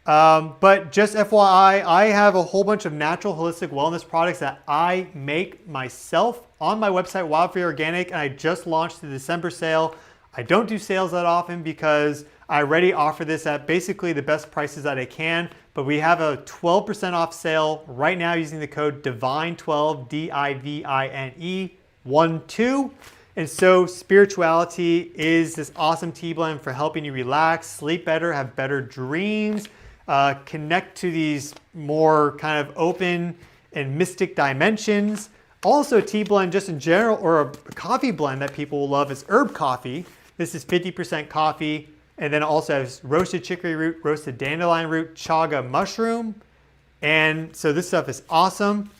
But just FYI, I have a whole bunch of natural holistic wellness products that I make myself on my website, Wild Free Organic, and I just launched the December sale. I don't do sales that often because I already offer this at basically the best prices that I can, but we have a 12% off sale right now using the code DIVINE12, DIVINE12. And so spirituality is this awesome tea blend for helping you relax, sleep better, have better dreams, connect to these more kind of open and mystic dimensions. Also a tea blend just in general, or a coffee blend that people will love is herb coffee. This is 50% coffee, and then also has roasted chicory root, roasted dandelion root, chaga mushroom. And so this stuff is awesome.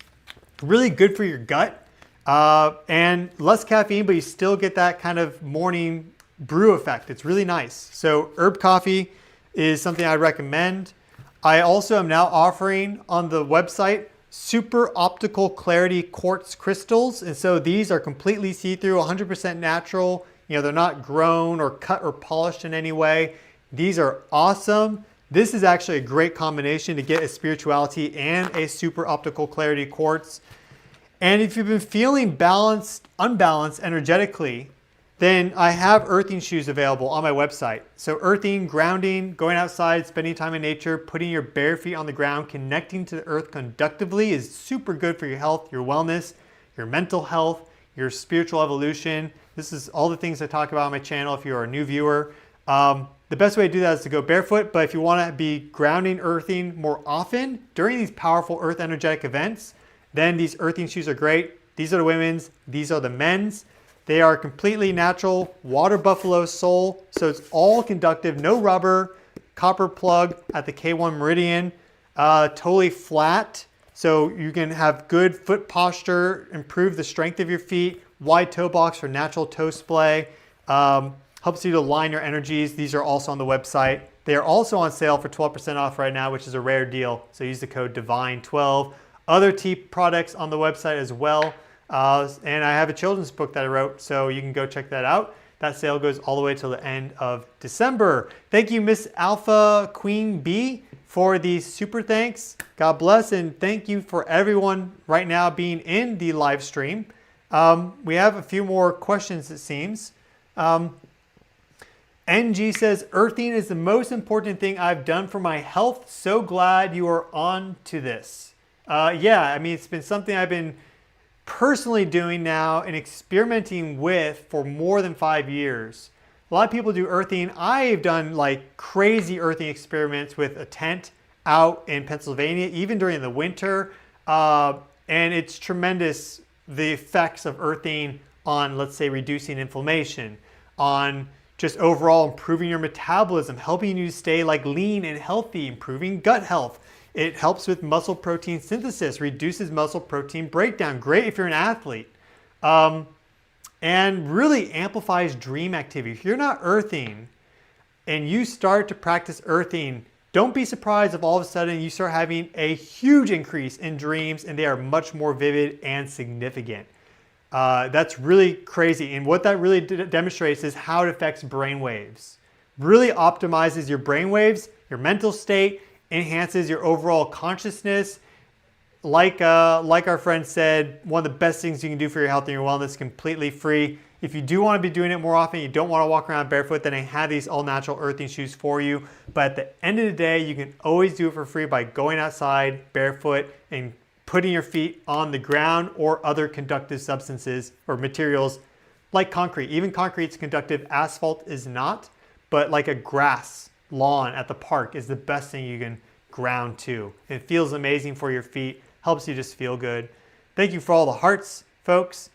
Really good for your gut, and less caffeine, but you still get that kind of morning brew effect. It's really nice. So herb coffee is something I recommend. I also am now offering on the website super optical clarity quartz crystals. And so these are completely see-through, 100% natural. You know, they're not grown or cut or polished in any way. These are awesome. This is actually a great combination to get a spirituality and a super optical clarity quartz. And if you've been feeling unbalanced energetically, then I have earthing shoes available on my website. So earthing, grounding, going outside, spending time in nature, putting your bare feet on the ground, connecting to the earth conductively is super good for your health, your wellness, your mental health, your spiritual evolution. This is all the things I talk about on my channel if you're a new viewer. The best way to do that is to go barefoot, but if you want to be grounding, earthing more often during these powerful earth energetic events, then these earthing shoes are great. These are the women's, these are the men's. They are completely natural, water buffalo sole, so it's all conductive, no rubber, copper plug at the K1 meridian, totally flat, so you can have good foot posture, improve the strength of your feet, wide toe box for natural toe splay, helps you to align your energies. These are also on the website. They are also on sale for 12% off right now, which is a rare deal, so use the code DIVINE12. Other tea products on the website as well. And I have a children's book that I wrote, so you can go check that out. That sale goes all the way till the end of December. Thank you, Miss Alpha Queen B, for the super thanks. God bless, and thank you for everyone right now being in the live stream. We have a few more questions, it seems. NG says, earthing is the most important thing I've done for my health. So glad you are on to this. Yeah, I mean, it's been something I've been personally doing now and experimenting with for more than 5 years. A lot of people do earthing. I've done like crazy earthing experiments with a tent out in Pennsylvania, even during the winter. And it's tremendous, the effects of earthing on, let's say, reducing inflammation, on just overall improving your metabolism, helping you stay like lean and healthy, improving gut health. It helps with muscle protein synthesis, reduces muscle protein breakdown. Great if you're an athlete. And really amplifies dream activity. If you're not earthing and you start to practice earthing, don't be surprised if all of a sudden you start having a huge increase in dreams and they are much more vivid and significant. That's really crazy. And what that really demonstrates is how it affects brain waves. Really optimizes your brain waves, your mental state, enhances your overall consciousness. Like our friend said, one of the best things you can do for your health and your wellness, completely free. If you do want to be doing it more often, you don't want to walk around barefoot, then I have these all natural earthing shoes for you. But at the end of the day, you can always do it for free by going outside barefoot and putting your feet on the ground or other conductive substances or materials like concrete. Even concrete's conductive, asphalt is not, but like a grass lawn at the park is the best thing you can ground to. It feels amazing for your feet, helps you just feel good. Thank you for all the hearts, folks.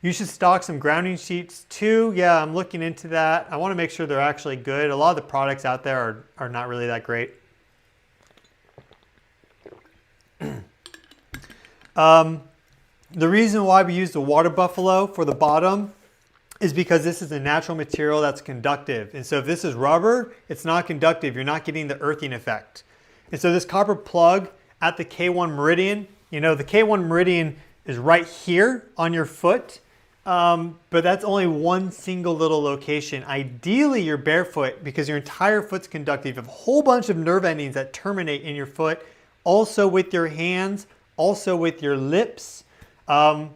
You should stock some grounding sheets too. Yeah, I'm looking into that. I want to make sure they're actually good. A lot of the products out there are not really that great. The reason why we use the water buffalo for the bottom is because this is a natural material that's conductive. And so if this is rubber, it's not conductive. You're not getting the earthing effect. And so this copper plug at the K1 meridian, you know, the K1 meridian is right here on your foot. But that's only one single little location. Ideally, you're barefoot because your entire foot's conductive. You have a whole bunch of nerve endings that terminate in your foot, also with your hands, also with your lips, and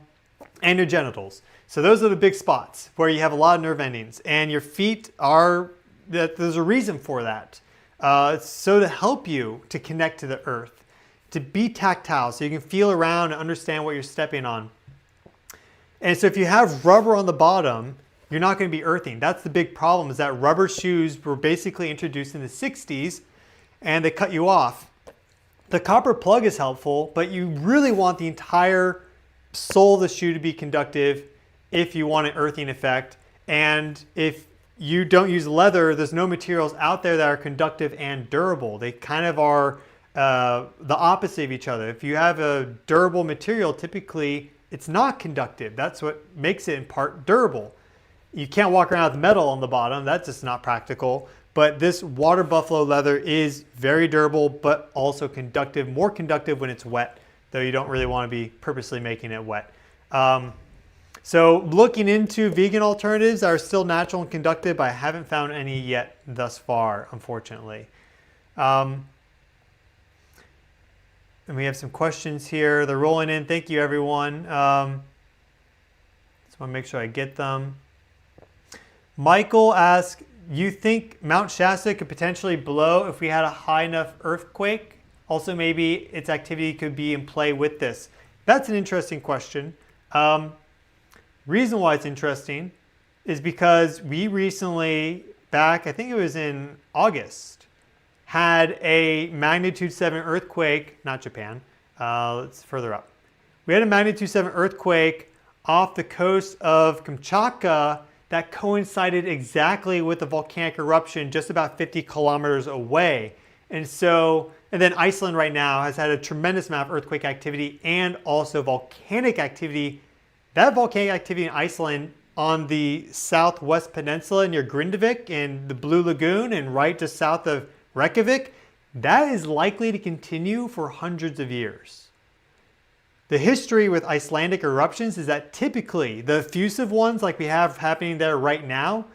your genitals. So those are the big spots where you have a lot of nerve endings. And your feet are, there's a reason for that. So to help you to connect to the earth, to be tactile so you can feel around and understand what you're stepping on. And so if you have rubber on the bottom, you're not going to be earthing. That's the big problem, is that rubber shoes were basically introduced in the 60s and they cut you off. The copper plug is helpful, but you really want the entire sole of the shoe to be conductive if you want an earthing effect. And if you don't use leather, there's no materials out there that are conductive and durable. They kind of are the opposite of each other. If you have a durable material, typically it's not conductive. That's what makes it in part durable. You can't walk around with metal on the bottom. That's just not practical. But this water buffalo leather is very durable, but also conductive, more conductive when it's wet, though you don't really want to be purposely making it wet. So looking into vegan alternatives that are still natural and conductive, but I haven't found any yet thus far, unfortunately. And we have some questions here. They're rolling in. Thank you, everyone. Just want to make sure I get them. Michael asks, you think Mount Shasta could potentially blow if we had a high enough earthquake? Also, maybe its activity could be in play with this. That's an interesting question. Reason why it's interesting is because we recently, back, I think it was in August, had a magnitude 7 earthquake, not Japan, it's further up. We had a magnitude 7 earthquake off the coast of Kamchatka that coincided exactly with the volcanic eruption just about 50 kilometers away. And then Iceland right now has had a tremendous amount of earthquake activity and also volcanic activity. That volcanic activity in Iceland on the southwest peninsula near Grindavik in the Blue Lagoon and right just south of Reykjavik, that is likely to continue for hundreds of years. The history with Icelandic eruptions is that typically the effusive ones like we have happening there right now,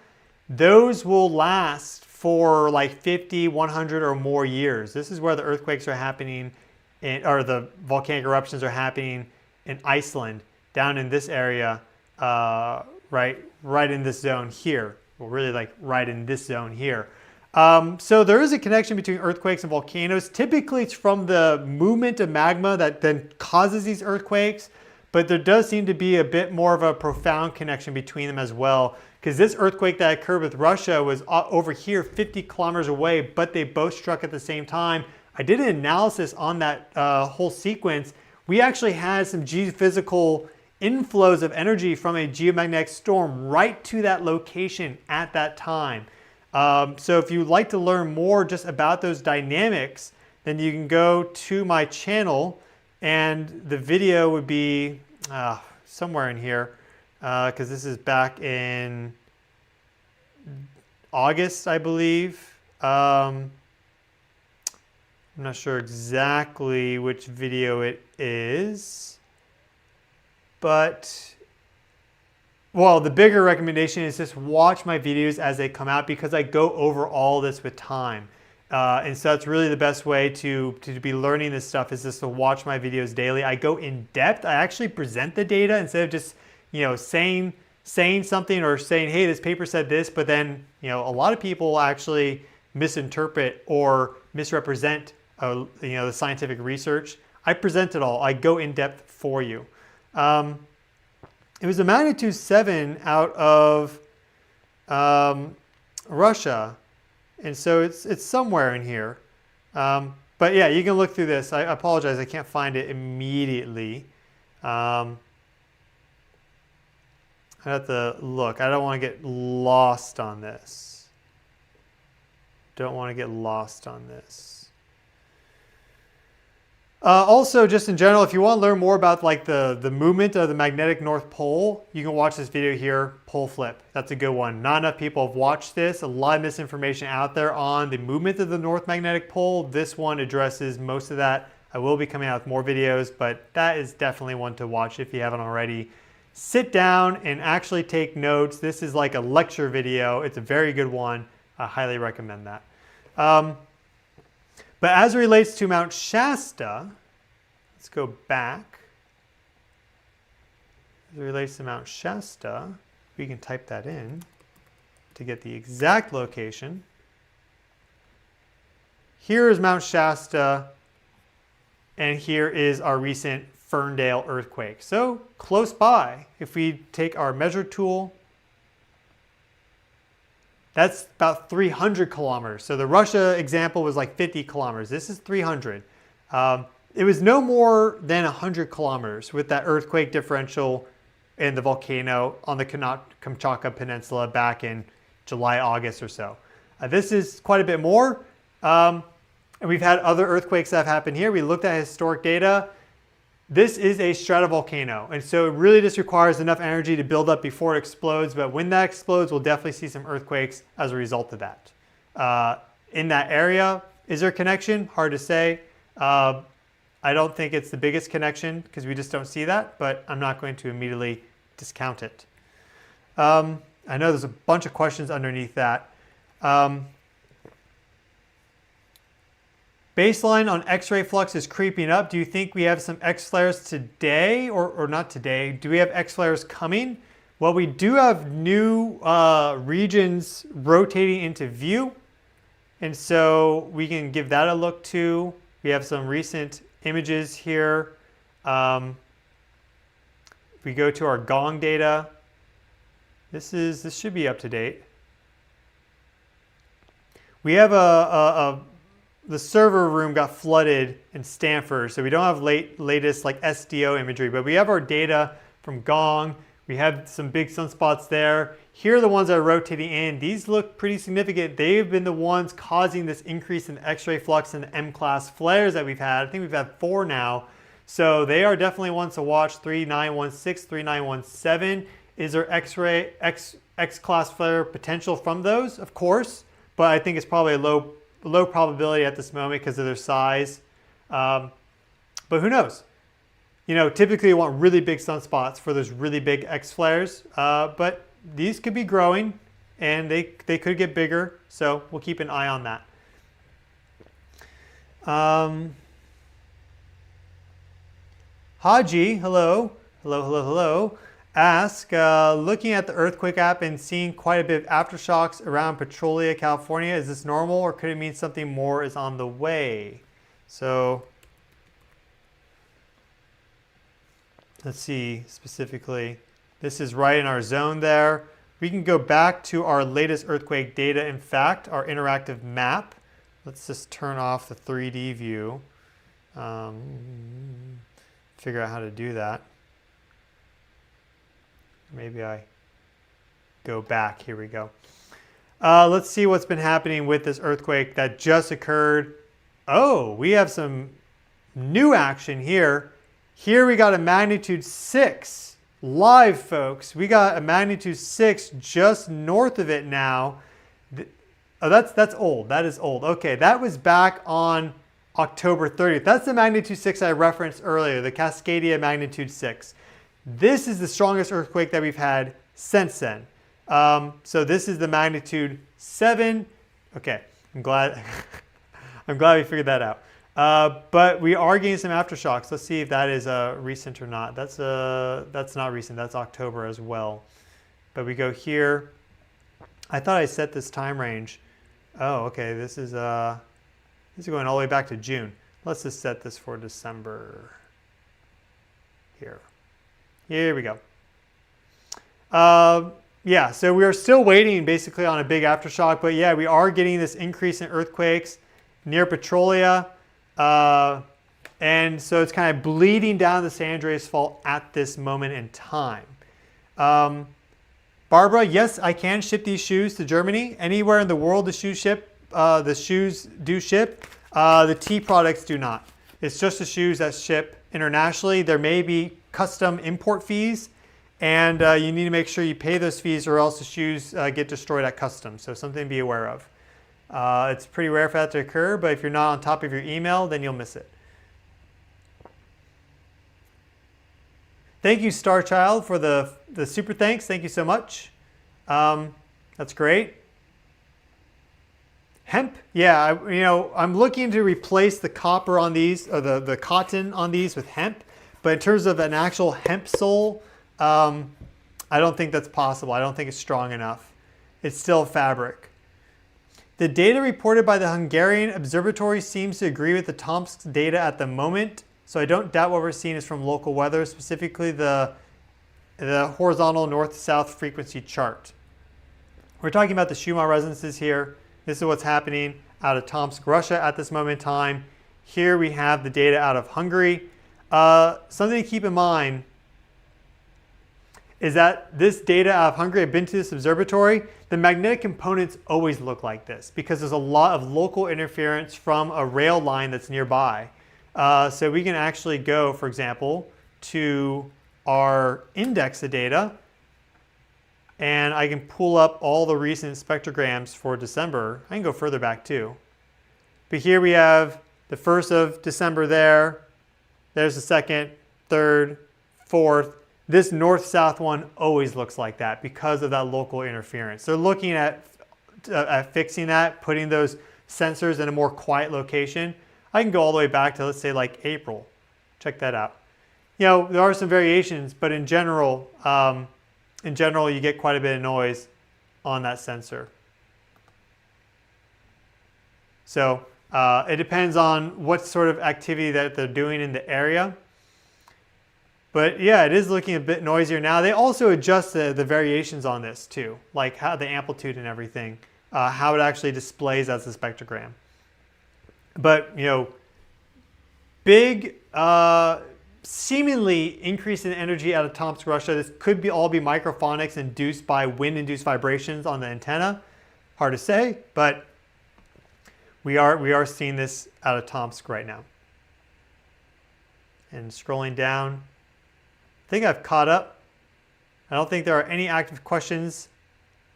those will last for like 50, 100 or more years. This is where the earthquakes are happening, or the volcanic eruptions are happening in Iceland, down in this area, right in this zone here. Well, really like right in this zone here. So there is a connection between earthquakes and volcanoes. Typically it's from the movement of magma that then causes these earthquakes, but there does seem to be a bit more of a profound connection between them as well, because this earthquake that occurred with Russia was over here 50 kilometers away, but they both struck at the same time. I did an analysis on that whole sequence. We actually had some geophysical inflows of energy from a geomagnetic storm right to that location at that time. So if you'd like to learn more just about those dynamics, then you can go to my channel and the video would be somewhere in here because this is back in August, I believe. I'm not sure exactly which video it is, but well, the bigger recommendation is just watch my videos as they come out because I go over all this with time. And so it's really the best way to be learning this stuff is just to watch my videos daily. I go in depth. I actually present the data instead of just, saying something or saying, hey, this paper said this, but then, a lot of people actually misinterpret or misrepresent, the scientific research. I present it all. I go in depth for you. It was a magnitude 7 out of Russia, and so it's somewhere in here. But yeah, you can look through this. I apologize, I can't find it immediately. I have to look. I don't want to get lost on this. Also, just in general, if you want to learn more about like the movement of the magnetic North Pole, you can watch this video here, Pole Flip. That's a good one. Not enough people have watched this. A lot of misinformation out there on the movement of the North Magnetic Pole. This one addresses most of that. I will be coming out with more videos, but that is definitely one to watch if you haven't already. sit down and actually take notes. This is like a lecture video. It's a very good one. I highly recommend that. But as it relates to Mount Shasta, let's go back. As it relates to Mount Shasta, we can type that in to get the exact location. Here is Mount Shasta, and here is our recent Ferndale earthquake. So close by, if we take our measure tool, that's about 300 kilometers. So the Russia example was like 50 kilometers. This is 300. It was no more than 100 kilometers with that earthquake differential in the volcano on the Kamchatka Peninsula back in July, August or so. This is quite a bit more. And we've had other earthquakes that have happened here. We looked at historic data. This is a stratovolcano, and so it really just requires enough energy to build up before it explodes, but when that explodes, we'll definitely see some earthquakes as a result of that. In that area, is there a connection? Hard to say. I don't think it's the biggest connection because we just don't see that, but I'm not going to immediately discount it. I know there's a bunch of questions underneath that. Baseline on X-ray flux is creeping up. Do you think we have some X flares today or not today? Do we have X flares coming? Well, we do have new regions rotating into view. And so we can give that a look too. We have some recent images here. If we go to our gong data, this should be up to date. We have the server room got flooded in Stanford, so we don't have latest like SDO imagery, but we have our data from Gong. We have some big sunspots there. Here are the ones that are rotating in. These look pretty significant. They've been the ones causing this increase in X-ray flux and M-class flares that we've had. I think we've had 4 now. So they are definitely ones to watch. 3916, 3917. Is there X-ray, X-class flare potential from those? Of course, but I think it's probably a low probability at this moment because of their size. But who knows? You know, typically you want really big sunspots for those really big X flares, but these could be growing and they could get bigger. So we'll keep an eye on that. Haji, hello. Hello. Ask, looking at the earthquake app and seeing quite a bit of aftershocks around Petrolia, California, is this normal or could it mean something more is on the way? So let's see specifically. This is right in our zone there. We can go back to our latest earthquake data. In fact, our interactive map. Let's just turn off the 3D view. Figure out how to do that. Maybe I go back. Here we go. Let's see what's been happening with this earthquake that just occurred. Oh, we have some new action here. Here we got a magnitude 6 live, folks. We got a magnitude 6 just north of it now. Oh, that's old. That is old. Okay, that was back on October 30th. That's the magnitude 6 I referenced earlier, the Cascadia magnitude 6. This is the strongest earthquake that we've had since then. So this is the magnitude 7. Okay, I'm glad we figured that out. But we are getting some aftershocks. Let's see if that is recent or not. That's not recent. That's October as well. But we go here. I thought I set this time range. Oh, okay. This is going all the way back to June. Let's just set this for December. Here we go. Yeah, so we are still waiting basically on a big aftershock, but yeah, we are getting this increase in earthquakes near Petrolia. And so it's kind of bleeding down the San Andreas Fault at this moment in time. Barbara, yes, I can ship these shoes to Germany. Anywhere in the world the shoes do ship. The tea products do not. It's just the shoes that ship internationally. There may be custom import fees, and you need to make sure you pay those fees or else the shoes get destroyed at customs. So something to be aware of. It's pretty rare for that to occur, but if you're not on top of your email, then you'll miss it. Thank you, Star Child, for the super thanks. Thank you so much. That's great. Hemp, yeah, I'm looking to replace the copper on these, or the cotton on these with hemp. But in terms of an actual hemp sole, I don't think that's possible. I don't think it's strong enough. It's still fabric. The data reported by the Hungarian Observatory seems to agree with the Tomsk data at the moment. So I don't doubt what we're seeing is from local weather, specifically the horizontal north-south frequency chart. We're talking about the Schumann resonances here. This is what's happening out of Tomsk, Russia at this moment in time. Here we have the data out of Hungary. Something to keep in mind is that this data out of Hungary, I've been to this observatory, the magnetic components always look like this because there's a lot of local interference from a rail line that's nearby. So we can actually go, for example, to our index of data, and I can pull up all the recent spectrograms for December. I can go further back too. But here we have the 1st of December there. There's the 2nd, 3rd, 4th. This north-south one always looks like that because of that local interference. They're looking at fixing that, putting those sensors in a more quiet location. I can go all the way back to, let's say, like April. Check that out. There are some variations, but in general, you get quite a bit of noise on that sensor. So it depends on what sort of activity that they're doing in the area. But yeah, it is looking a bit noisier now. They also adjust the variations on this too, like how the amplitude and everything, how it actually displays as a spectrogram. But big seemingly increase in energy out of Tomsk, Russia. This could all be microphonics induced by wind-induced vibrations on the antenna. Hard to say, but we are seeing this out of Tomsk right now. And scrolling down, I think I've caught up. I don't think there are any active questions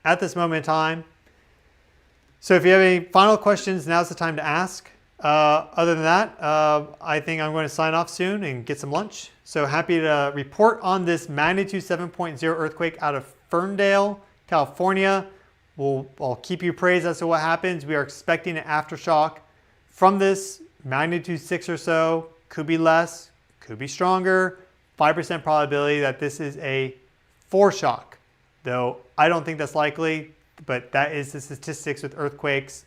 at this moment in time. So if you have any final questions, now's the time to ask. Other than that, I think I'm going to sign off soon and get some lunch. So happy to report on this magnitude 7.0 earthquake out of Ferndale, California. I'll keep you appraised as to what happens. We are expecting an aftershock from this magnitude 6 or so. Could be less, could be stronger. 5% probability that this is a foreshock, though I don't think that's likely, but that is the statistics with earthquakes.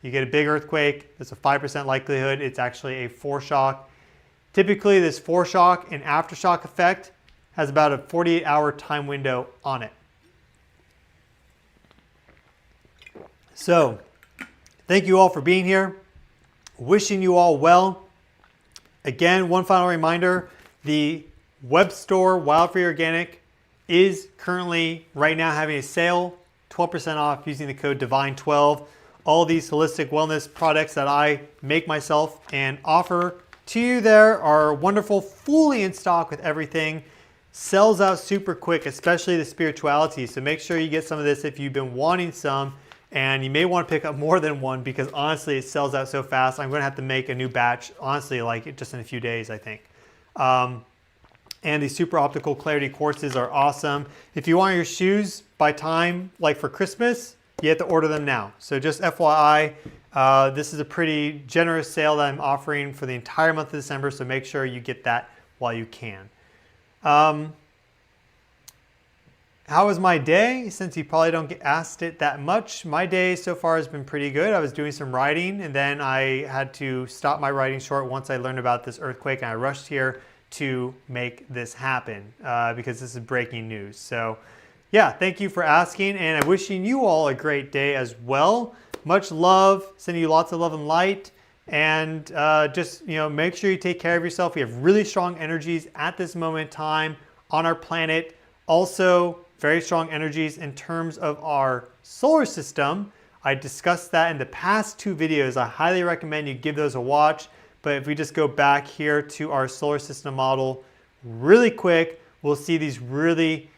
You get a big earthquake, there's a 5% likelihood it's actually a foreshock. Typically, this foreshock and aftershock effect has about a 48-hour time window on it. So, thank you all for being here. Wishing you all well. Again, one final reminder, the web store Wild Free Organic is currently right now having a sale, 12% off using the code DIVINE12. All these holistic wellness products that I make myself and offer to you there are wonderful, fully in stock with everything. Sells out super quick, especially the spirituality. So make sure you get some of this if you've been wanting some, and you may want to pick up more than one because honestly it sells out so fast. I'm going to have to make a new batch, honestly, like just in a few days, I think. And the super optical clarity quartzes are awesome. If you want your shoes by time, like for Christmas, you have to order them now. So just FYI, this is a pretty generous sale that I'm offering for the entire month of December, so make sure you get that while you can. How was my day? Since you probably don't get asked it that much, my day so far has been pretty good. I was doing some writing, and then I had to stop my writing short once I learned about this earthquake, and I rushed here to make this happen because this is breaking news. So yeah, thank you for asking, and I'm wishing you all a great day as well. Much love, sending you lots of love and light, and just make sure you take care of yourself. We have really strong energies at this moment in time on our planet. Also, very strong energies in terms of our solar system. I discussed that in the past 2 videos. I highly recommend you give those a watch. But if we just go back here to our solar system model really quick, we'll see these really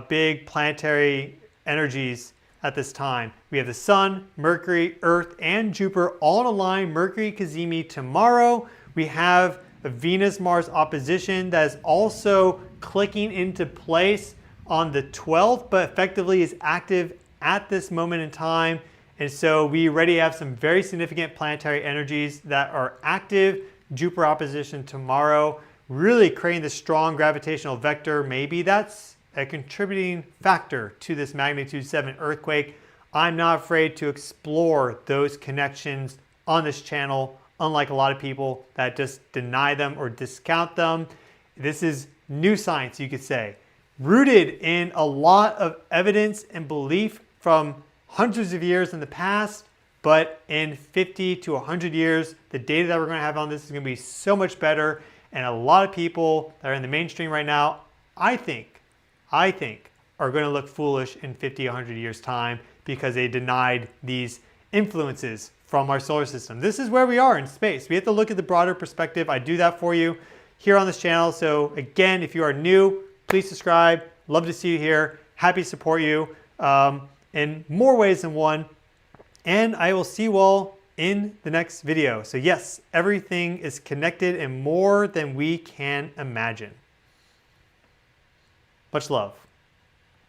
big planetary energies at this time. We have the Sun, Mercury, Earth, and Jupiter all in a line. Mercury Cazimi tomorrow. We have a Venus-Mars opposition that is also clicking into place on the 12th, but effectively is active at this moment in time. And so we already have some very significant planetary energies that are active. Jupiter opposition tomorrow, really creating the strong gravitational vector. Maybe that's a contributing factor to this magnitude 7 earthquake. I'm not afraid to explore those connections on this channel, unlike a lot of people that just deny them or discount them. This is new science, you could say, rooted in a lot of evidence and belief from hundreds of years in the past, but in 50 to 100 years, the data that we're going to have on this is going to be so much better. And a lot of people that are in the mainstream right now, I think, are going to look foolish in 50, 100 years time because they denied these influences from our solar system. This is where we are in space. We have to look at the broader perspective. I do that for you here on this channel. So again, if you are new, please subscribe. Love to see you here. Happy to support you in more ways than one. And I will see you all in the next video. So yes, everything is connected and more than we can imagine. Much love.